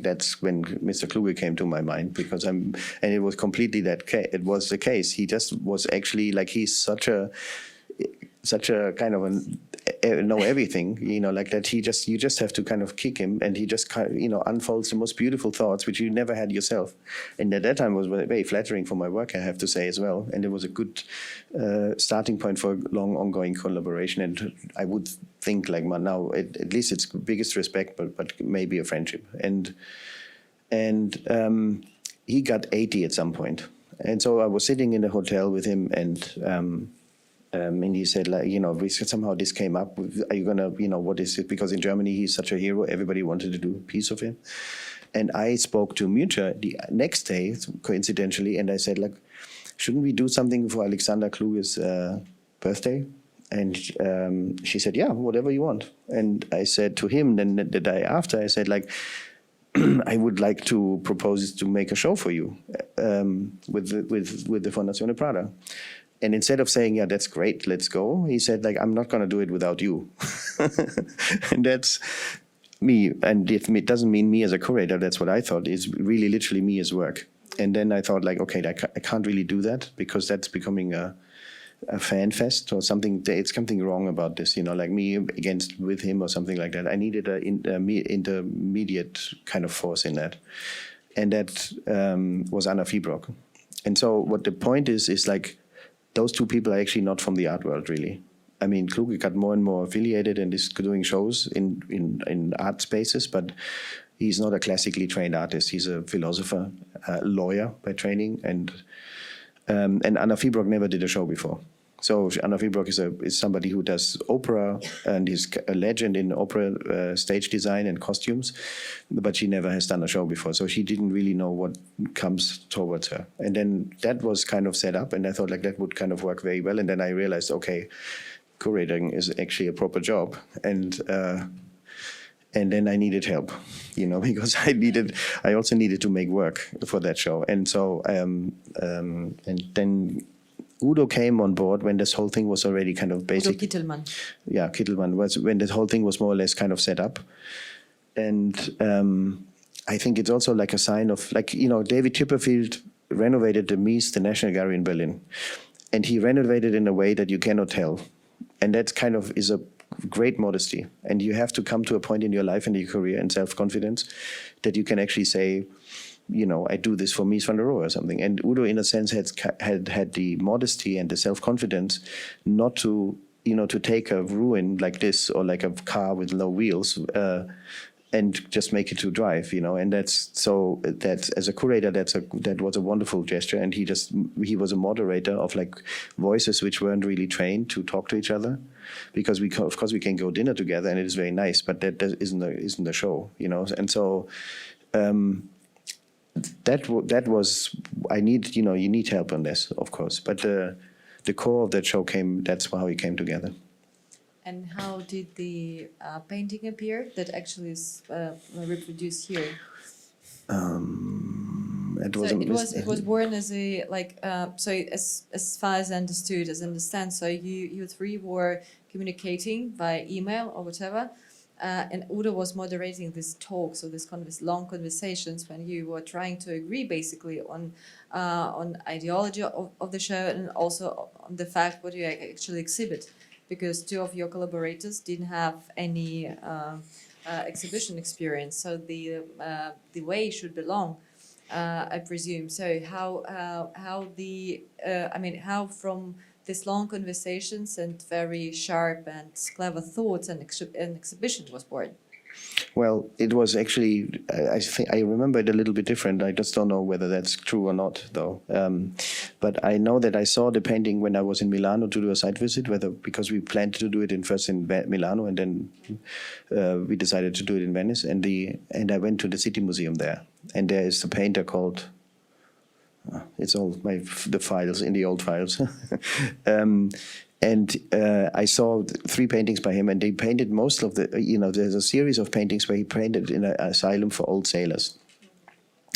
that's when Mr. Kluge came to my mind, because and it was completely it was the case. He just was actually like, he's such a kind of know everything, you know, like that. You just have to kind of kick him, and he just kind of, you know, unfolds the most beautiful thoughts which you never had yourself. And at that time was very flattering for my work, I have to say as well. And it was a good starting point for a long ongoing collaboration. And I would think like now, at least it's biggest respect, but maybe a friendship. And he got 80 at some point. And so I was sitting in a hotel with him, and he said, like, you know, somehow this came up. Are you gonna, you know, what is it? Because in Germany he's such a hero. Everybody wanted to do a piece of him. And I spoke to Müncher the next day, coincidentally, and I said, like, shouldn't we do something for Alexander Kluge's birthday? And she said, yeah, whatever you want. And I said to him, then the day after, I said, like, I would like to propose to make a show for you with the Fondazione Prada. And instead of saying, yeah, that's great, let's go, he said, like, I'm not going to do it without you. And that's me. And it doesn't mean me as a curator, that's what I thought. It's really literally me as work. And then I thought, like, okay, I can't really do that, because that's becoming a fan fest or something. It's something wrong about this, you know, like me with him or something like that. I needed an intermediate kind of force in that. And that was Anna Fiebrock. And so what the point is like, those two people are actually not from the art world, really. I mean, Kluge got more and more affiliated and is doing shows in art spaces, but he's not a classically trained artist. He's a philosopher, a lawyer by training, and Anna Fiebrock never did a show before. So Anna Fiebrock is somebody who does opera and is a legend in opera stage design and costumes, but she never has done a show before. So she didn't really know what comes towards her. And then that was kind of set up, and I thought like that would kind of work very well. And then I realized, okay, curating is actually a proper job. And then I needed help, you know, because I also needed to make work for that show. And so, and then Udo came on board when this whole thing was already kind of basic. Udo Kittelmann. Yeah, Kittelmann was when this whole thing was more or less kind of set up. And I think it's also like a sign of, like, you know, David Chipperfield renovated the Mies, the National Gallery in Berlin. And he renovated in a way that you cannot tell. And that kind of is a great modesty. And you have to come to a point in your life and your career and self-confidence that you can actually say, you know, I do this for Mies van der Rohe or something. And Udo, in a sense, had the modesty and the self-confidence not to, you know, to take a ruin like this or like a car with low wheels and just make it to drive, you know. And that's as a curator, that was a wonderful gesture. And he was a moderator of like voices which weren't really trained to talk to each other, because of course we can go dinner together and it is very nice, but that isn't a show, you know. And so that was, I need, you know, you need help on this, of course, but the core of that show that's how it came together. And how did the painting appear that actually is reproduced here? It was born as a, like, so as far as I understand, so you three were communicating via email or whatever. And Udo was moderating this talk, so this long conversations when you were trying to agree basically on ideology of the show and also on the fact what you actually exhibit, because two of your collaborators didn't have any exhibition experience, so the way should be long, I presume. So how from these long conversations and very sharp and clever thoughts an exhibition was born? Well, it was actually, I think I remember it a little bit different. I just don't know whether that's true or not, though. But I know that I saw the painting when I was in Milano to do a site visit, because we planned to do it first in Milano, and then we decided to do it in Venice. And I went to the City Museum there, and there is a painter called. It's all the files in the old files. And I saw 3 paintings by him, and they painted most of the, there's a series of paintings where he painted in an asylum for old sailors.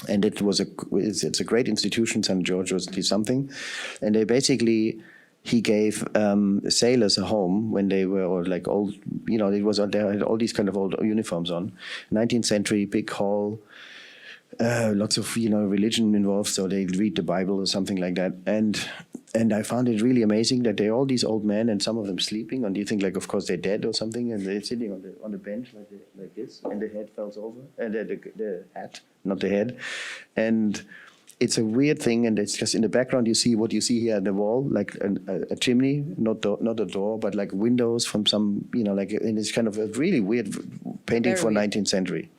And it's a great institution, San Giorgio's something. And he gave sailors a home when they were old, they had all these kind of old uniforms on. 19th century, big hall, lots of, religion involved, so they read the Bible or something like that. And I found it really amazing that they're all these old men, and some of them sleeping, and you think of course they're dead or something, and they're sitting on the bench like this, and the head falls over, and the hat, not the head, and it's a weird thing, and it's just in the background you see what you see here on the wall, like a chimney, not a door, but like windows from some, and it's kind of a really weird painting for 19th century.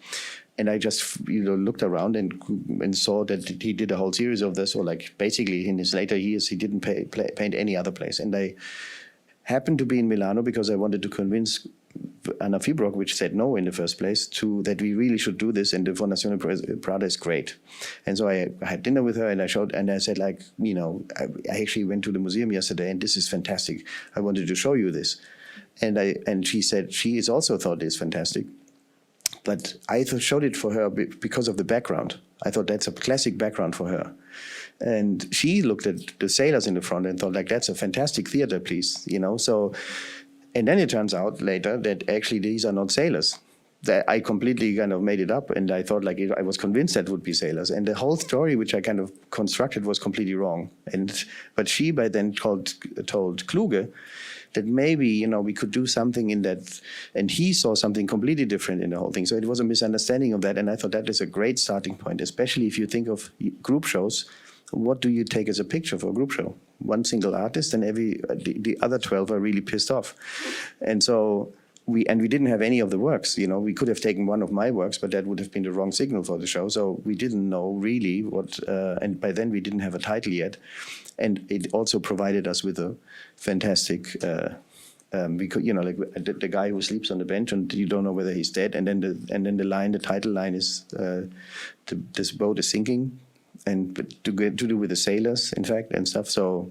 And I just looked around and saw that he did a whole series of this, or basically in his later years he didn't paint any other place. And I happened to be in Milano because I wanted to convince Anna Fibrock, which said no in the first place, that we really should do this, and the Fondazione Prada is great. And so I had dinner with her, and I said I actually went to the museum yesterday, and this is fantastic. I wanted to show you this. And she said she also thought it's fantastic. But I showed it for her because of the background. I thought that's a classic background for her. And she looked at the sailors in the front and thought, that's a fantastic theater piece, So, and then it turns out later that actually these are not sailors. That I completely kind of made it up, and I thought I was convinced that would be sailors. And the whole story, which I kind of constructed, was completely wrong. But she by then told Kluge that maybe, we could do something in that, and he saw something completely different in the whole thing. So it was a misunderstanding of that, and I thought that is a great starting point, especially if you think of group shows. What do you take as a picture for a group show? One single artist, and the other 12 are really pissed off. And so we didn't have any of the works, we could have taken one of my works, but that would have been the wrong signal for the show. So we didn't know really what, and by then we didn't have a title yet. And it also provided us with a fantastic, we could, the guy who sleeps on the bench and you don't know whether he's dead. And then the title line is, this boat is sinking, and to do with the sailors, in fact, and stuff. So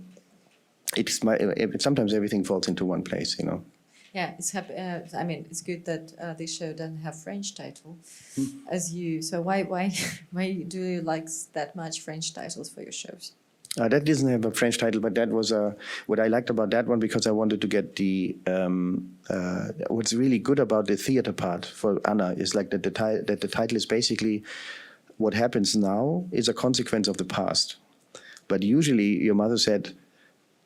sometimes everything falls into one place, Yeah, it's good that this show doesn't have French title, as you. So why do you like that much French titles for your shows? That doesn't have a French title, but that was what I liked about that one, because I wanted to get what's really good about the theater part for Anna is that the title is basically what happens now is a consequence of the past. But usually your mother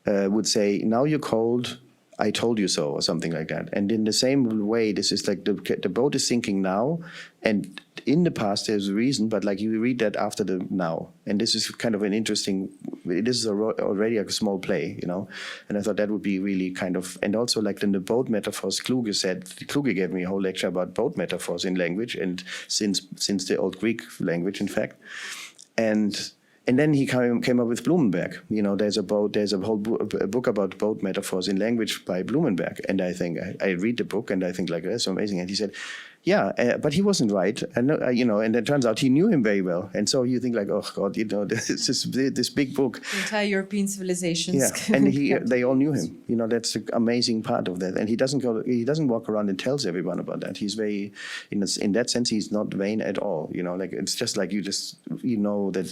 would say, now you're cold, I told you so, or something like that. And in the same way, this is like the boat is sinking now, and in the past there's a reason, but you read that after the now. And this is kind of an interesting, this is already a small play, And I thought that would be really kind of, and also in the boat metaphors, Kluge gave me a whole lecture about boat metaphors in language, and since the Old Greek language, in fact. And then he came up with Blumenberg. There's a whole book about boat metaphors in language by Blumenberg. And I think I read the book and I think that's so amazing. And he said, yeah, but he wasn't right. And and it turns out he knew him very well. And so you think oh God, this big book. The entire European civilizations. Yeah, and they all knew him. That's the amazing part of that. And he doesn't walk around and tells everyone about that. He's very, in that sense, he's not vain at all. It's just that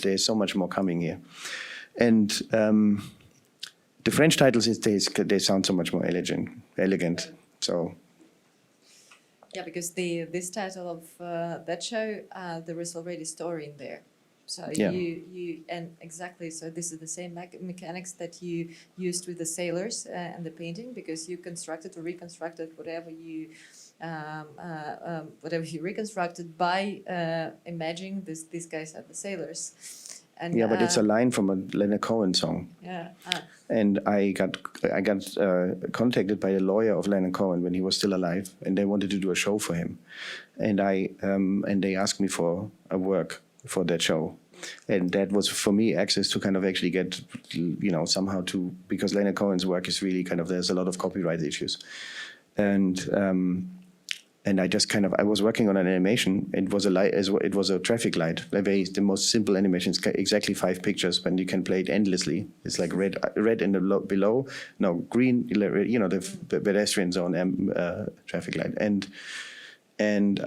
there's so much more coming here. And the French titles, they sound so much more elegant. elegant. So Yeah, because this title of that show, there is already story in there. So Yeah. you and exactly, so this is the same mechanics that you used with the sailors and the painting, because you constructed or reconstructed whatever you reconstructed by imagining these guys are the sailors. And yeah, but it's a line from a Leonard Cohen song. yeah. And I got contacted by a lawyer of Leonard Cohen when he was still alive, and they wanted to do a show for him, and they asked me for a work for that show, and that was for me access to kind of actually get, somehow to, because Leonard Cohen's work is really kind of, there's a lot of copyright issues, and I just kind of, I was working on an animation. It was a light, it was a traffic light. The most simple animation. It's exactly 5 pictures, but you can play it endlessly. It's like red in the below, no, green, the pedestrian zone, traffic light. And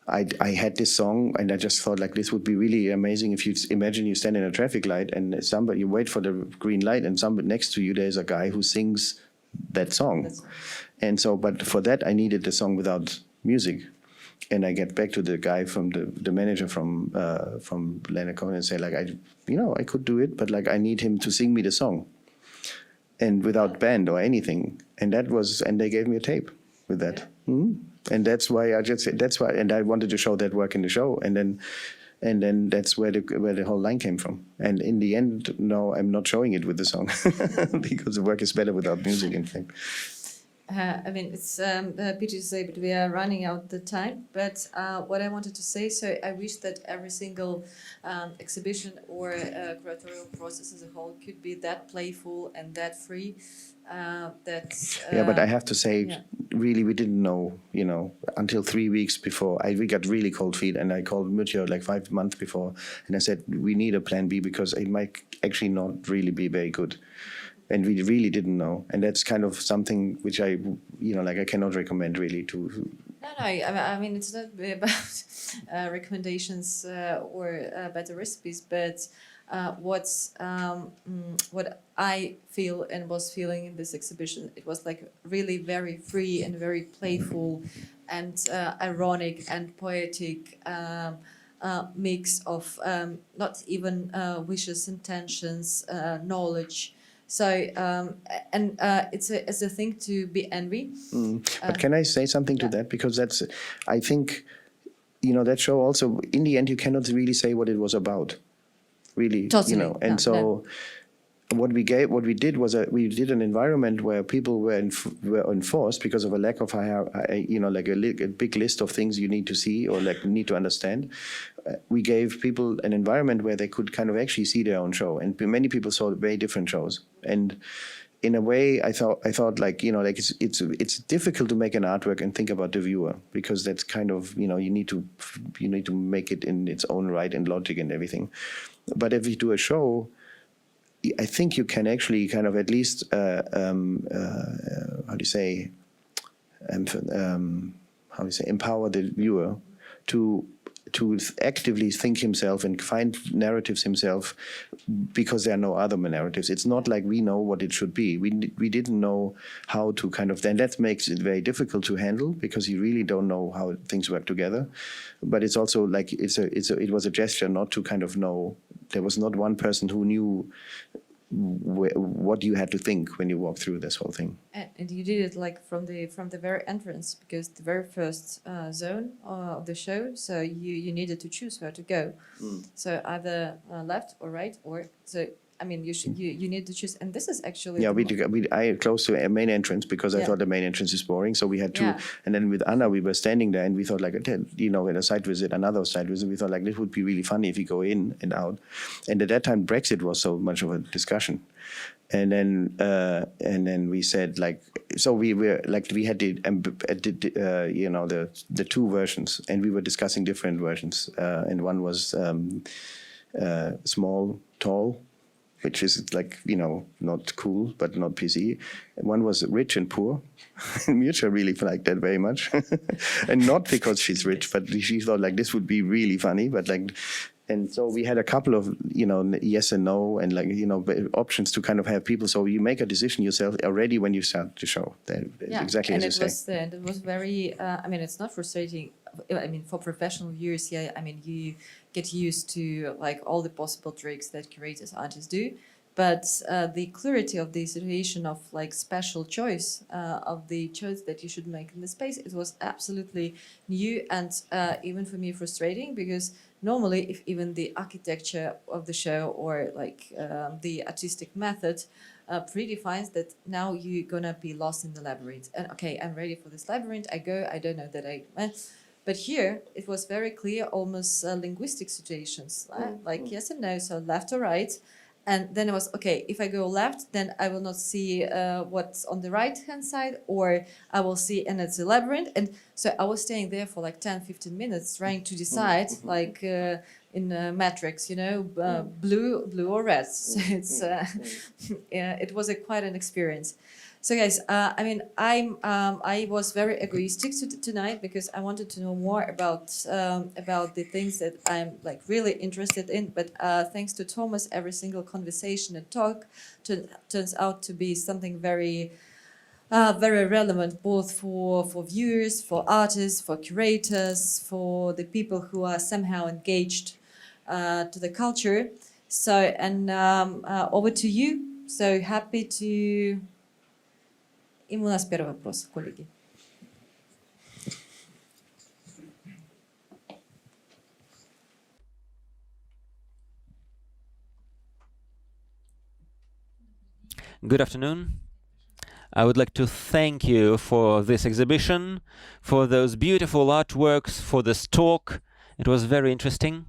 I had this song, and I just thought, like, this would be really amazing if you imagine you stand in a traffic light and you wait for the green light, and somebody next to you, there's a guy who sings that song. And so, but for that, I needed the song without music. And I get back to the guy from the manager from Leonard Cohen and say, like, I could do it, but like, I need him to sing me the song, and without band or anything. And they gave me a tape with that. Mm-hmm. And that's why and I wanted to show that work in the show. And then that's where the whole line came from. And in the end, no, I'm not showing it with the song because the work is better without music, in fact. I mean, it's pity to say, but we are running out the time. But what I wanted to say, so I wish that every single exhibition or curatorial process as a whole could be that playful and that free. Yeah, but I have to say, really, we didn't know, until 3 weeks before. We got really cold feet, and I called Mutya like 5 months before, and I said, we need a plan B because it might actually not really be very good. And we really didn't know. And that's kind of something which I cannot recommend really to. No, I mean, it's not about recommendations or better recipes, but what I feel and was feeling in this exhibition, it was like really very free and very playful and ironic and poetic mix of not even wishes, intentions, knowledge. So it's a thing to be envy. But can I say something to that? Because I think, that show also, in the end, you cannot really say what it was about, really. Totally. And what we did was we did an environment where people were enforced because of a lack of like a big list of things you need to see or like need to understand. We gave people an environment where they could kind of actually see their own show, and many people saw very different shows. And in a way, I thought like it's difficult to make an artwork and think about the viewer, because that's kind of you need to make it in its own right and logic and everything. But if you do a show, I think you can actually kind of at least empower the viewer to actively think himself and find narratives himself, because there are no other narratives. It's not like we know what it should be. We didn't know how to kind of, then that makes it very difficult to handle, because you really don't know how things work together. But it's also like it was a gesture not to kind of know. There was not one person who knew what you had to think when you walk through this whole thing. And you did it like from the very entrance, because the very first zone of the show, so you needed to choose where to go. So either left or right, or so. I mean, you need to choose, and this is actually I close to a main entrance because I thought the main entrance is boring, so we had to. And then with Anna, we were standing there, and we thought like, in a site visit, another site visit, we thought like this would be really funny if you go in and out. And at that time, Brexit was so much of a discussion, and then we said like, so we were like, we had the two versions, and we were discussing different versions, and one was small, tall, which is like, not cool, but not PC. And one was rich and poor. Mutya really liked that very much. And not because she's rich, but she thought like this would be really funny. But like, And so we had a couple of, yes and no, and options to kind of have people. So you make a decision yourself already when you start the show. Exactly and as you say. And it was very. I mean, it's not frustrating. I mean, for professional viewers, yeah. I mean, you get used to like all the possible tricks that curators, artists do. But the clarity of the situation of like special choice of the choice that you should make in the space, it was absolutely new and even for me frustrating, because normally if even the architecture of the show or like the artistic method predefines that now you're gonna be lost in the labyrinth, and okay, I'm ready for this labyrinth, I go, I don't know that but here it was very clear, almost linguistic situations, like yes and no, so left or right. And then it was, okay, if I go left, then I will not see what's on the right-hand side, or I will see, and it's a labyrinth. And so I was staying there for like 10, 15 minutes trying to decide, like in Matrix, blue or red. So it's, it was quite an experience. So guys, I mean, I was very egoistic tonight because I wanted to know more about the things that I'm like really interested in. But thanks to Thomas, every single conversation and talk turns out to be something very very relevant, both for viewers, for artists, for curators, for the people who are somehow engaged to the culture. So, and over to you. So happy to... Им у нас первый вопрос, коллеги. Good afternoon. I would like to thank you for this exhibition, for those beautiful artworks, for this talk. It was very interesting.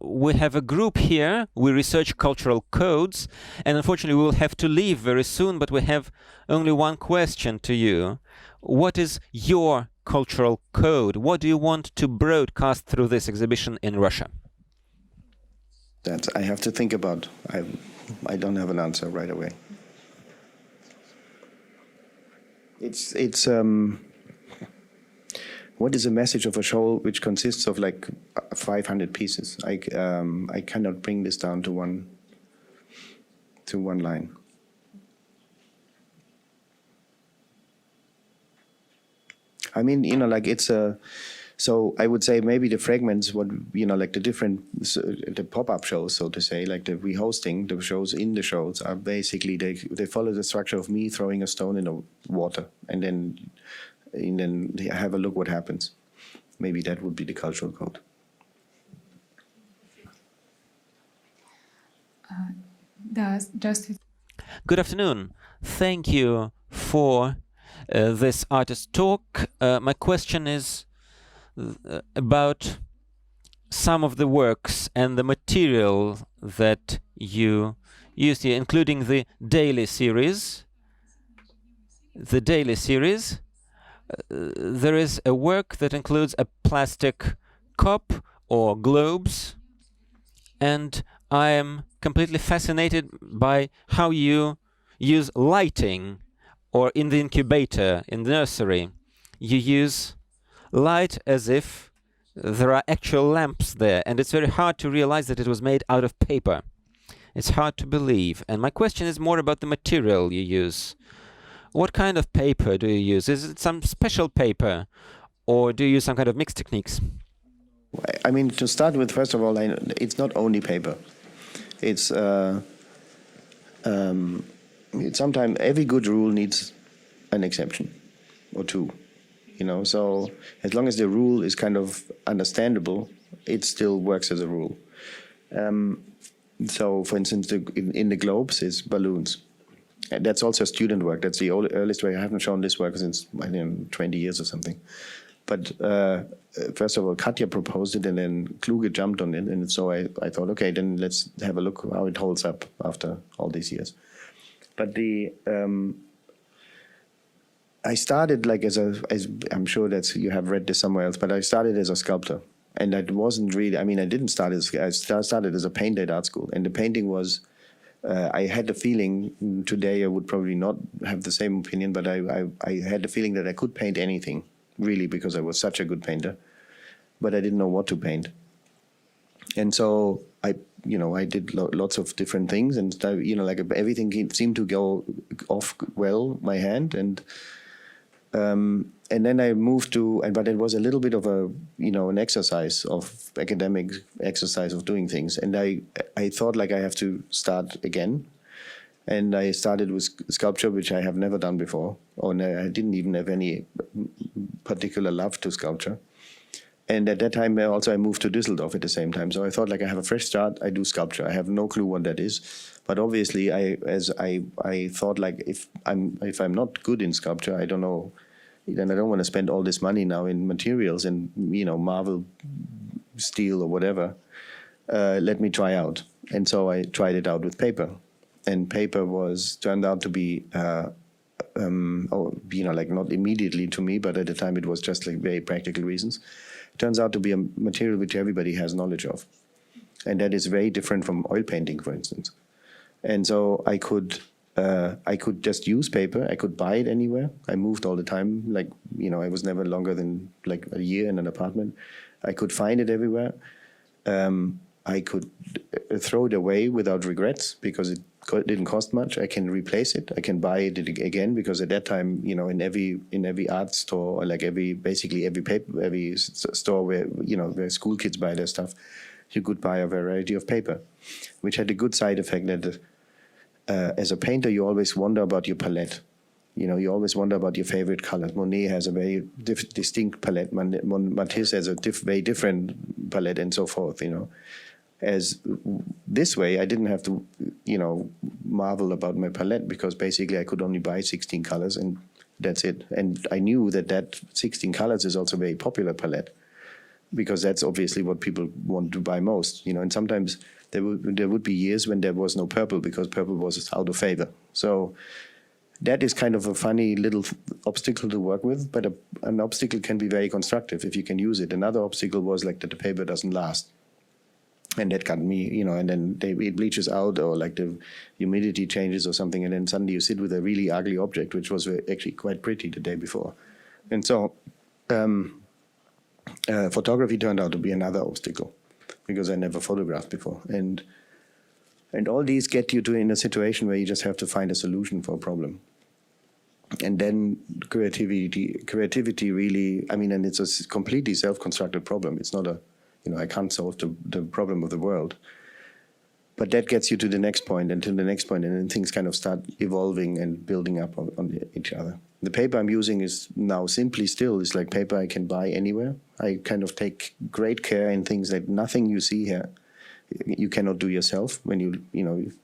We have a group here. We research cultural codes, and unfortunately we will have to leave very soon, but we have only one question to you. What is your cultural code? What do you want to broadcast through this exhibition in Russia? That I have to think about. I don't have an answer right away. It's what is the message of a show which consists of like 500 pieces? I cannot bring this down to one line. I mean, like it's a. So I would say maybe the fragments, like the different, the pop-up shows, so to say, like the rehosting, the shows in the shows are basically, they follow the structure of me throwing a stone in the water and then have a look what happens. Maybe that would be the cultural code. Good afternoon. Thank you for this artist talk. My question is about some of the works and the material that you used here, including the daily series. The daily series. There is a work that includes a plastic cup or globes, and I am completely fascinated by how you use lighting, or in the incubator, in the nursery, you use light as if there are actual lamps there, and it's very hard to realize that it was made out of paper. It's hard to believe. And my question is more about the material you use. What kind of paper do you use? Is it some special paper, or do you use some kind of mixed techniques? I mean, to start with, first of all, it's not only paper. It's sometimes every good rule needs an exception or two. So as long as the rule is kind of understandable, it still works as a rule. So, for instance, in the globes is balloons. And that's also student work. That's the earliest way. I haven't shown this work since 20 years or something. But first of all, Katja proposed it, and then Kluge jumped on it. And so I thought, okay, then let's have a look how it holds up after all these years. But I started like as I'm sure that you have read this somewhere else, but I started as a sculptor, and that wasn't really. I mean, I didn't start I started as a painter at art school, and the painting was. I had the feeling today I would probably not have the same opinion, but I had the feeling that I could paint anything, really, because I was such a good painter, but I didn't know what to paint, And so I did lots of different things, and like everything seemed to go off well, my hand, and then I moved to, but it was a little bit of an exercise of academic exercise of doing things, and I thought like I have to start again, and I started with sculpture, which I have never done before, I didn't even have any particular love to sculpture. And at that time, I moved to Düsseldorf at the same time. So I thought, like, I have a fresh start. I do sculpture. I have no clue what that is, but obviously, I thought, like, if I'm not good in sculpture, I don't know. Then I don't want to spend all this money now in materials and marble, steel, or whatever. Let me try out. And so I tried it out with paper, and paper turned out to be. Like not immediately to me, but at the time it was just like very practical reasons. It turns out to be a material which everybody has knowledge of. And that is very different from oil painting, for instance. And so I could just use paper. I could buy it anywhere. I moved all the time. Like, I was never longer than like a year in an apartment. I could find it everywhere. I could throw it away without regrets because it didn't cost much. I can replace it. I can buy it again because at that time, in every art store, or like every store where school kids buy their stuff, you could buy a variety of paper, which had a good side effect that as a painter, you always wonder about your palette. You always wonder about your favorite colors. Monet has a very distinct palette. Matisse has a very different palette, and so forth. As this way, I didn't have to, marvel about my palette because basically I could only buy 16 colors and that's it. And I knew that 16 colors is also a very popular palette because that's obviously what people want to buy most. And sometimes there would be years when there was no purple because purple was out of favor. So that is kind of a funny little obstacle to work with, but an obstacle can be very constructive if you can use it. Another obstacle was like that the paper doesn't last. And that got me, and then it bleaches out or like the humidity changes or something. And then suddenly you sit with a really ugly object, which was actually quite pretty the day before. And so photography turned out to be another obstacle because I never photographed before. And all these get you in a situation where you just have to find a solution for a problem. And then creativity really, and it's a completely self-constructed problem. It's not I can't solve the problem of the world. But that gets you to the next point and to the next point, and then things kind of start evolving and building up on each other. The paper I'm using is now simply still is like paper I can buy anywhere. I kind of take great care in things that nothing you see here you cannot do yourself. When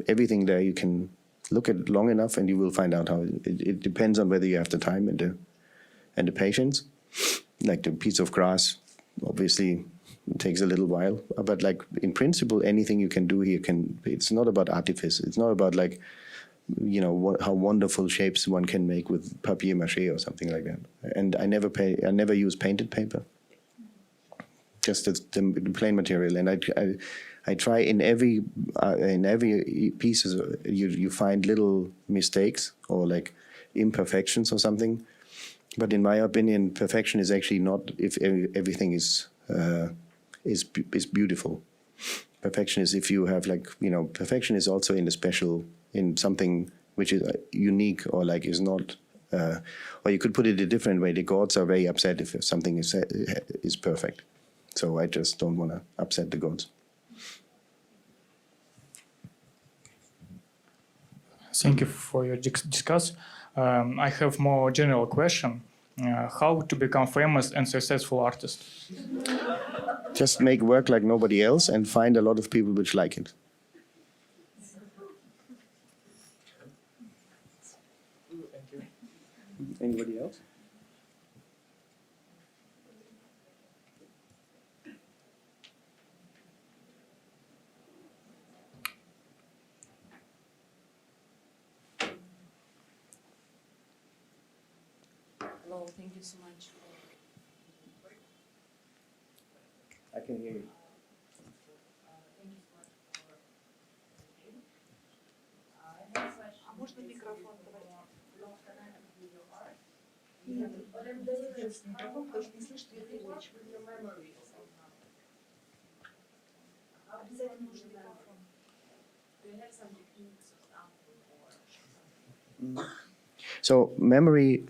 everything there you can look at it long enough and you will find out how it depends on whether you have the time and the patience. Like the piece of grass, obviously. It takes a little while, but like in principle, anything you can do here it's not about artifice. It's not about like, how wonderful shapes one can make with papier-mâché or something like that. And I never use painted paper, just the plain material. And I try in every piece you find little mistakes or like imperfections or something. But in my opinion, perfection is actually not if everything is beautiful. Perfection is if you have perfection is also in something which is unique or like is not, or you could put it a different way. The gods are very upset if something is perfect. So I just don't want to upset the gods. Thank you for your discuss. I have more general question. How to become famous and successful artist? Just make work like nobody else and find a lot of people which like it. Thank you. Anybody else? Hello, thank you so much. I can hear you. So memory,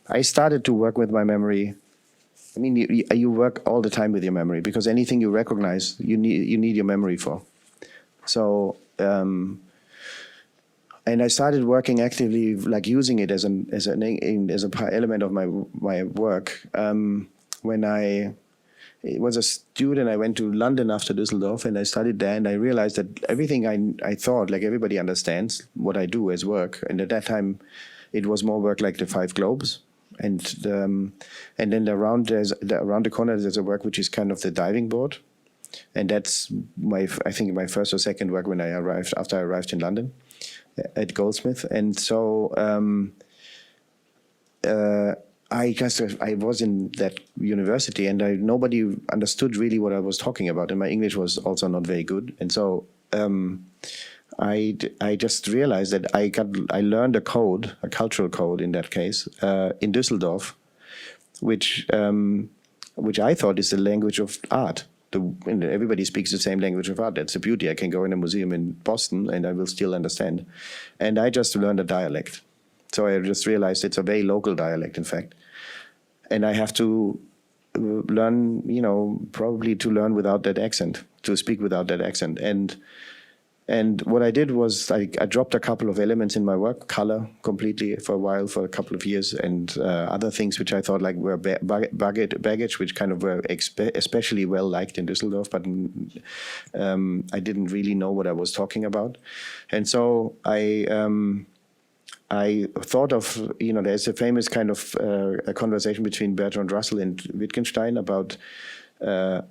I started to work with my memory. I mean, you work all the time with your memory because anything you recognize, you need your memory for. So, and I started working actively, like using it as a element of my work. When I was a student, I went to London after Düsseldorf, and I studied there, and I realized that everything I thought, like everybody understands what I do as work, and at that time, it was more work like the Five Globes. And then around the corner there's a work which is kind of the diving board, and that's I think my first or second work when after I arrived in London at Goldsmith. And so I was in that university, and nobody understood really what I was talking about, and my English was also not very good, and so I just realized that I learned a cultural code in that case, in Düsseldorf, which I thought is the language of art. Everybody speaks the same language of art. That's the beauty. I can go in a museum in Boston and I will still understand. And I just learned a dialect. So I just realized it's a very local dialect, in fact. And I have to learn, probably to learn without that accent, to speak without that accent. And what I did was I dropped a couple of elements in my work, color completely for a while, for a couple of years, and other things which I thought like were baggage, which kind of were especially well liked in Düsseldorf, but I didn't really know what I was talking about. And so I thought of, there's a famous kind of a conversation between Bertrand Russell and Wittgenstein about a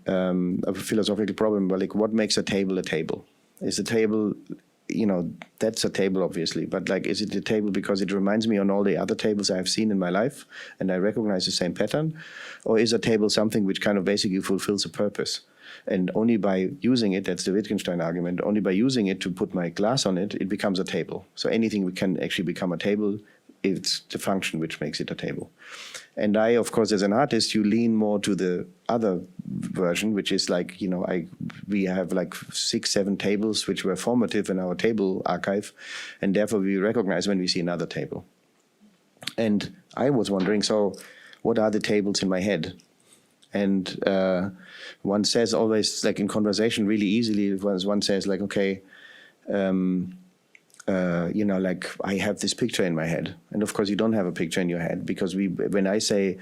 philosophical problem, like what makes a table a table? Is a table, that's a table, obviously, but like, is it a table because it reminds me on all the other tables I have seen in my life and I recognize the same pattern? Or is a table something which kind of basically fulfills a purpose? And only by using it, that's the Wittgenstein argument, only by using it to put my glass on it, it becomes a table. So anything can actually become a table, it's the function which makes it a table. And I, of course, as an artist, you lean more to the other version, which is like, we have like 6, 7 tables which were formative in our table archive, and therefore we recognize when we see another table. And I was wondering, so what are the tables in my head? And one says always, like in conversation, really easily, one says like, okay, like I have this picture in my head. And of course you don't have a picture in your head, because when I say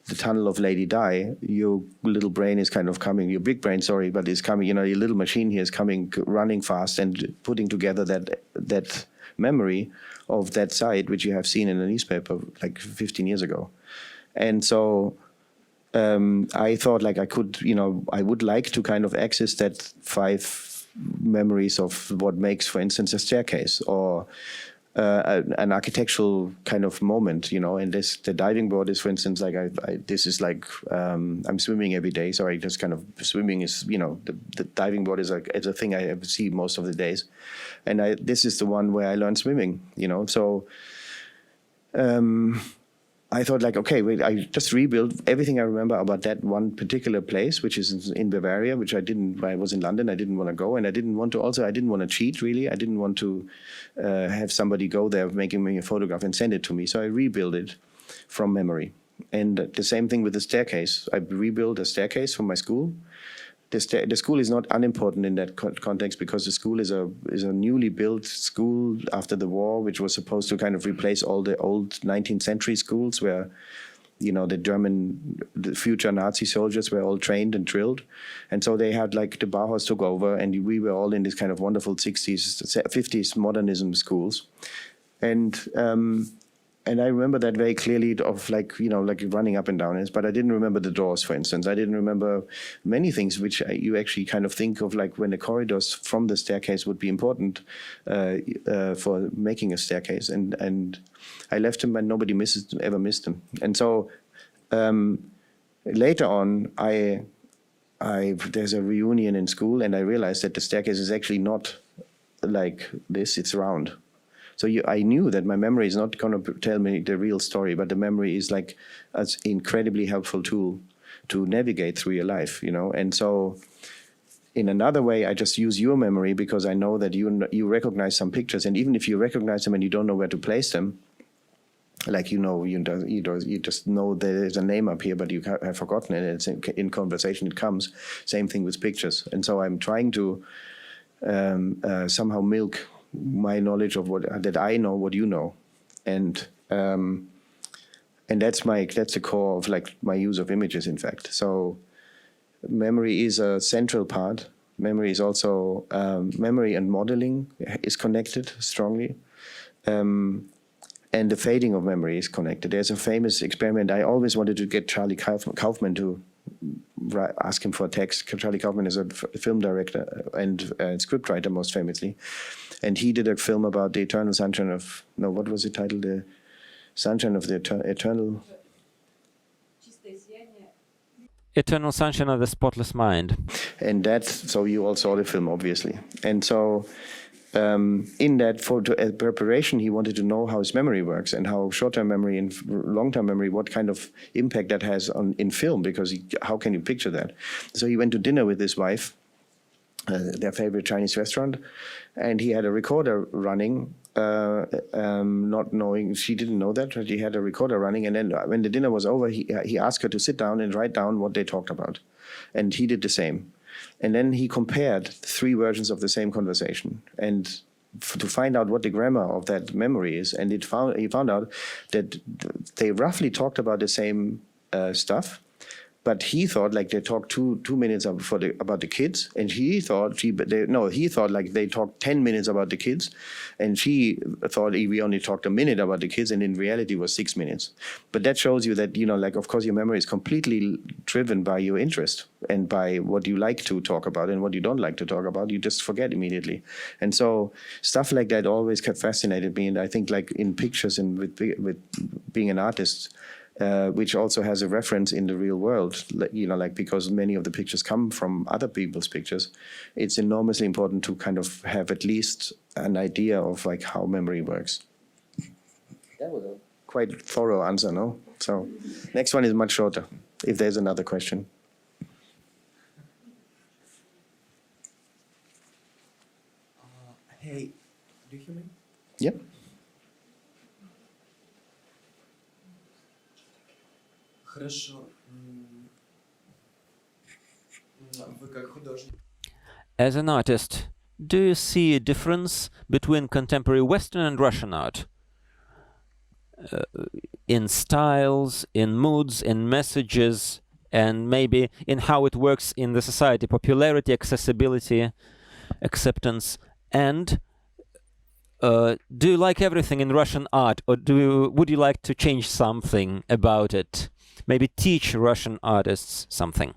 the tunnel of Lady Di, your little brain is kind of coming, your big brain, sorry, but is coming, your little machine here is coming, running fast and putting together that memory of that site, which you have seen in a newspaper like 15 years ago. And so I thought like I could, I would like to kind of access that 5 memories of what makes, for instance, a staircase or an architectural kind of moment, and the diving board is, for instance, like this is like, I'm swimming every day, so I just kind of, swimming is, the diving board is a thing I see most of the days. And this is the one where I learned swimming, so I thought like, okay, wait, I just rebuilt everything I remember about that one particular place, which is in Bavaria, which when I was in London, I didn't want to go. And I didn't want to cheat, really. I didn't want to have somebody go there making me a photograph and send it to me. So I rebuilt it from memory. And the same thing with the staircase. I rebuilt a staircase from my school. The school is not unimportant in that context, because the school is a newly built school after the war, which was supposed to kind of replace all the old 19th century schools where, the future Nazi soldiers were all trained and drilled. And so they had like the Bauhaus took over, and we were all in this kind of wonderful 60s, 50s modernism schools. And I remember that very clearly of like running up and down it, but I didn't remember the doors, for instance. I didn't remember many things which you actually kind of think of, like when the corridors from the staircase would be important for making a staircase. And I left them and nobody ever missed them. And so later on, there's a reunion in school, and I realized that the staircase is actually not like this, it's round. So I knew that my memory is not going to tell me the real story, but the memory is like an incredibly helpful tool to navigate through your life, And so in another way, I just use your memory because I know that you recognize some pictures, and even if you recognize them and you don't know where to place them, like you just know there's a name up here, but you have forgotten it. It's in conversation it comes. Same thing with pictures, and so I'm trying to somehow milk my knowledge of that I know what you know, and that's the core of like my use of images. In fact, so memory is a central part. Memory is also memory and modeling is connected strongly. And the fading of memory is connected. There's a famous experiment. I always wanted to get Charlie Kaufman to ask him for a text. Charlie Kaufman is a film director and scriptwriter, most famously. And he did a film about the eternal sunshine of, no, what was it titled? The Sunshine of the Eternal... Eternal Sunshine of the Spotless Mind. And so you all saw the film, obviously. And so... in that preparation, he wanted to know how his memory works and how short-term memory and long-term memory, what kind of impact that has in film, because how can you picture that? So he went to dinner with his wife, their favorite Chinese restaurant, and he had a recorder running, not knowing, she didn't know that, but he had a recorder running, and then when the dinner was over, he asked her to sit down and write down what they talked about. And he did the same. And then he compared 3 versions of the same conversation, and to find out what the grammar of that memory is. And he found out that they roughly talked about the same stuff, but he thought like they talked 2 minutes about the kids, and he thought like they talked 10 minutes about the kids, and she thought we only talked a minute about the kids, and in reality it was 6 minutes. But that shows you that, like, of course your memory is completely driven by your interest and by what you like to talk about, and what you don't like to talk about, you just forget immediately. And so stuff like that always fascinated me, and I think like in pictures and with being an artist, which also has a reference in the real world, like because many of the pictures come from other people's pictures, it's enormously important to kind of have at least an idea of like how memory works. That was a quite thorough answer, no? So next one is much shorter, if there's another question. Hey, do you hear me? Yep. Хорошо. Вы как художник. As an artist, do you see a difference between contemporary Western and Russian art? In styles, in moods, in messages, and maybe in how it works in the society, popularity, accessibility, acceptance, and do you like everything in Russian art, or would you like to change something about it? Maybe teach Russian artists something?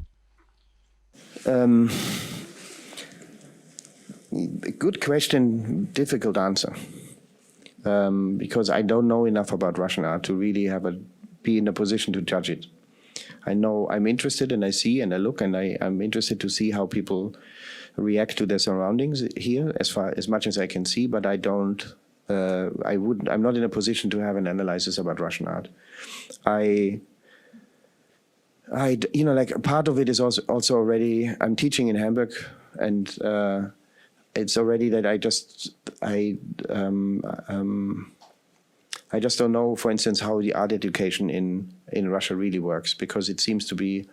Good question, difficult answer. Because I don't know enough about Russian art to really be in a position to judge it. I know I'm interested, and I see and I look, and I'm interested to see how people react to their surroundings here as much as I can see, but I don't. I'm not in a position to have an analysis about Russian art. Like part of it is also already. I'm teaching in Hamburg, and it's already that I just don't know, for instance, how the art education in Russia really works, because it seems to be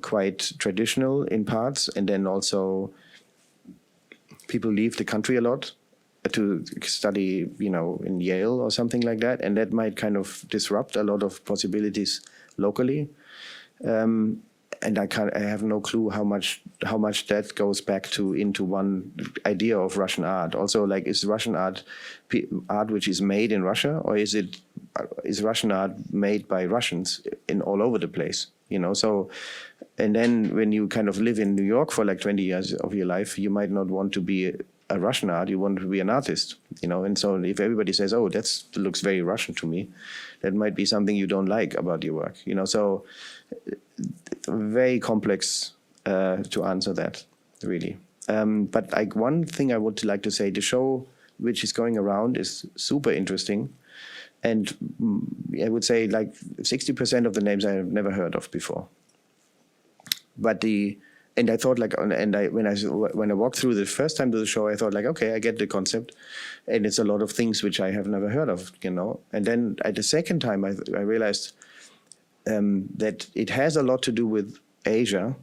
quite traditional in parts, and then also people leave the country a lot to study, in Yale or something like that, and that might kind of disrupt a lot of possibilities locally. And I have no clue how much that goes back into one idea of Russian art. Also, like, is Russian art which is made in Russia, or is Russian art made by Russians in all over the place? So, and then when you kind of live in New York for like 20 years of your life, you might not want to be a Russian art, you want to be an artist, and so if everybody says, oh, that looks very Russian to me, that might be something you don't like about your work, so very complex to answer that, really. But like one thing I would like to say, the show which is going around is super interesting, and I would say like 60% of the names I have never heard of before. But and I thought like, when I walked through the first time to the show, I thought like, okay, I get the concept, and it's a lot of things which I have never heard of, you know. And then at the second time, I realized that it has a lot to do with Asia.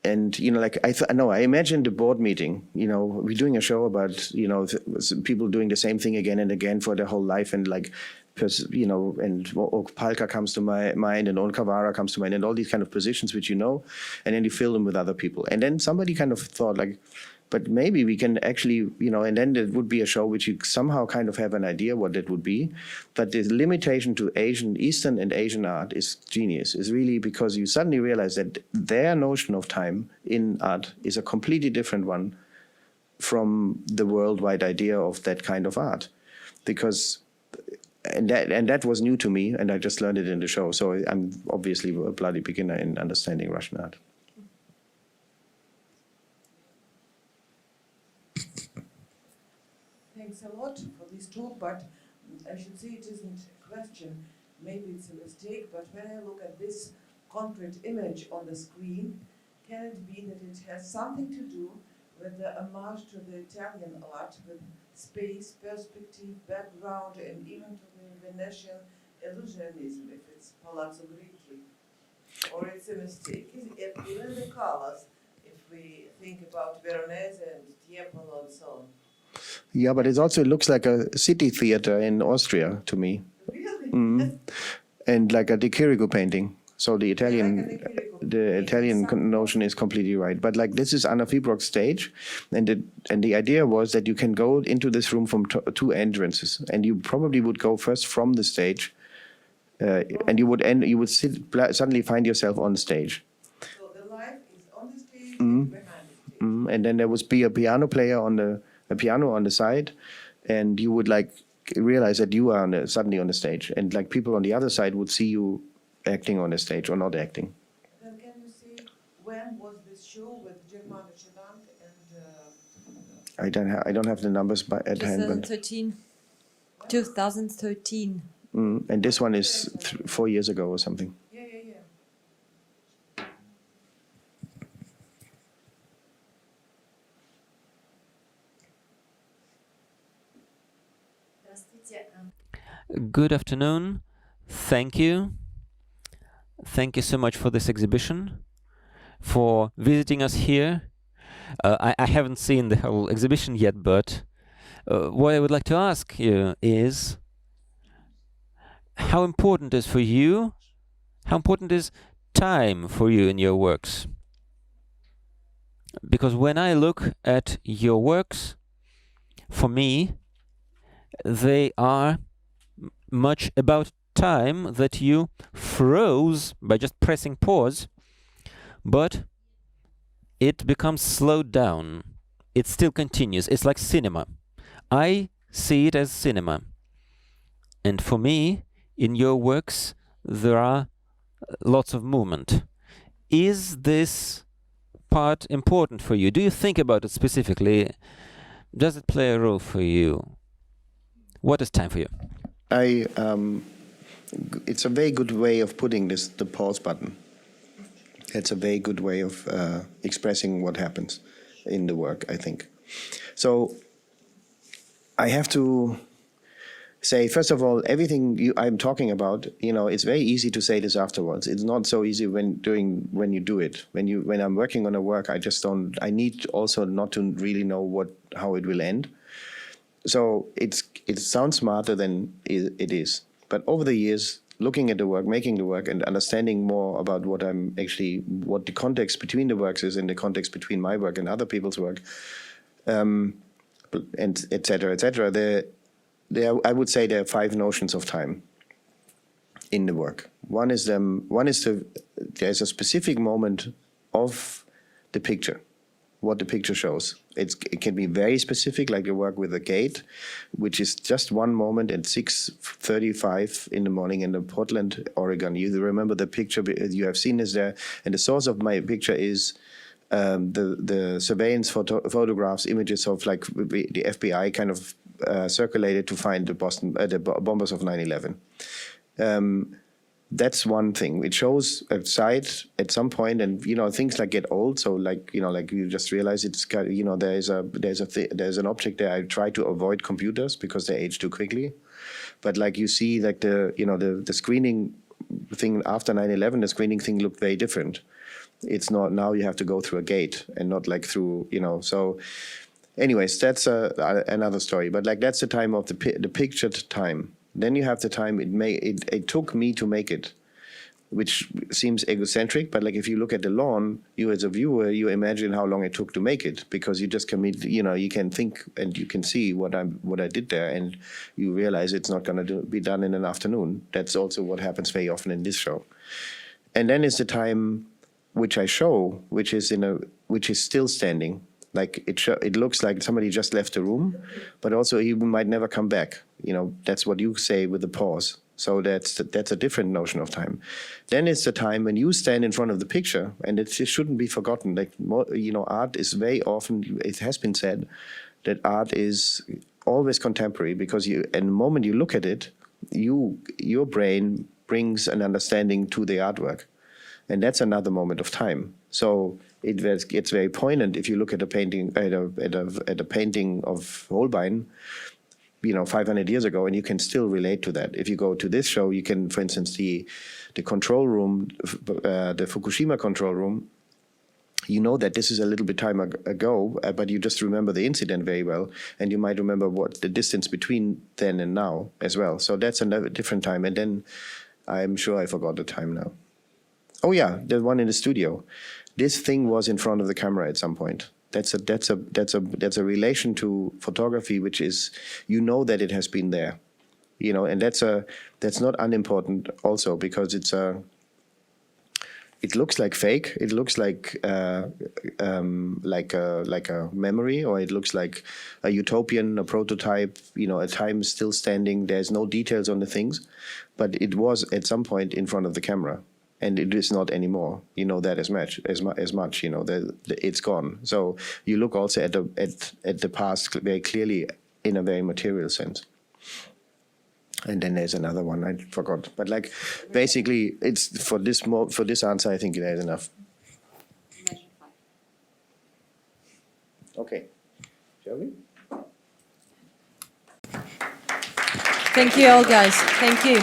And, you know, like, I imagined a board meeting, you know, we're doing a show about, you know, people doing the same thing again and again for their whole life. And like, you know, and Palka comes to my mind, and Onkavara comes to mind, and all these kind of positions which you know, and then you fill them with other people. And then somebody kind of thought like, but maybe we can actually, you know, and then there would be a show which you somehow kind of have an idea what that would be. But the limitation to Eastern and Asian art is genius. Is really because you suddenly realize that their notion of time in art is a completely different one from the worldwide idea of that kind of art. Because, and that was new to me, and I just learned it in the show. So I'm obviously a bloody beginner in understanding Russian art. Thanks a lot for this talk, but I should say it isn't a question, maybe it's a mistake, but when I look at this concrete image on the screen, can it be that it has something to do with the homage to the Italian art, with space, perspective, background, and even to the Venetian illusionism, if it's Palazzo Grigi? Or it's a mistake? Even the colors, if we think about Veronese and Tiepolo and so on. Yeah, but it also looks like a city theater in Austria to me. Really? And like a De Chirico painting. So the Italian, notion is completely right. But like this is Anna Fibrock's stage, and the idea was that you can go into this room from two entrances, and you probably would go first from the stage, and you would suddenly find yourself on the stage. So the life is on the stage and behind the stage. And then there would be a piano player a piano on the side, and you would like realize that you are suddenly on the stage, and like people on the other side would see you acting on the stage or not acting. Then can you say when was this show with Germano Celant and I don't have the numbers at hand, but 2013. 2013. and this one is 4 years ago or something. yeah. Good afternoon. Thank you. Thank you so much for this exhibition, for visiting us here. I haven't seen the whole exhibition yet, but what I would like to ask you is how important is time for you in your works? Because when I look at your works, for me, they are much about time that you froze by just pressing pause, but it becomes slowed down. It still continues. It's like cinema. I see it as cinema. And for me, in your works, there are lots of movement. Is this part important for you? Do you think about it specifically? Does it play a role for you? What is time for you? It's a very good way of putting the pause button. It's a very good way of expressing what happens in the work, I think. So I have to say, first of all, everything I'm talking about, you know, it's very easy to say this afterwards. It's not so easy when you do it. When I'm working on a work, I need also not to really know how it will end. So it sounds smarter than it is. But over the years, looking at the work, making the work, and understanding more about what the context between the works is and the context between my work and other people's work, and et cetera, I would say there are 5 notions of time in the work. One is there's a specific moment of the picture, what the picture shows. It can be very specific, like the work with the gate, which is just one moment at 6:35 in the morning in Portland, Oregon. You remember the picture you have seen is there, and the source of my picture is the surveillance photographs, images of like the FBI kind of circulated to find the bombers of 9/11. that's one thing. It shows a site at some point, and things like get old. So like you just realize it's got there's an object there. I try to avoid computers because they age too quickly, but like you see like the screening thing after 9/11, the screening thing looked very different. It's not now you have to go through a gate and not like through so. Anyways, that's another story. But like that's the time of the pictured time. Then you have the time it took me to make it, which seems egocentric. But like if you look at the lawn, you as a viewer, you imagine how long it took to make it because you just you can think and you can see what I did there, and you realize it's not going to be done in an afternoon. That's also what happens very often in this show. And then is the time which I show, which is still standing. Like it looks like somebody just left the room, but also he might never come back. That's what you say with the pause. So that's a different notion of time. Then it's the time when you stand in front of the picture, and it shouldn't be forgotten. Like art is very often. It has been said that art is always contemporary because and the moment you look at it, your brain brings an understanding to the artwork, and that's another moment of time. So it's very poignant if you look at a painting at a painting of Holbein, 500 years ago, and you can still relate to that. If you go to this show, you can, for instance, the control room, the Fukushima control room. That this is a little bit time ago, but you just remember the incident very well, and you might remember what the distance between then and now as well. So that's a different time. And then I'm sure I forgot the time now. Oh yeah, the one in the studio. This thing was in front of the camera at some point. That's a relation to photography, which is that it has been there, and that's not unimportant also because it looks like fake. It looks like a memory, or it looks like a utopian, a prototype. A time still standing. There's no details on the things, but it was at some point in front of the camera. And it is not anymore. That as much. It's gone. So you look also at the past very clearly in a very material sense. And then there's another one I forgot. But like basically, it's for this answer. I think there's enough. Okay, shall we? Thank you all, guys. Thank you.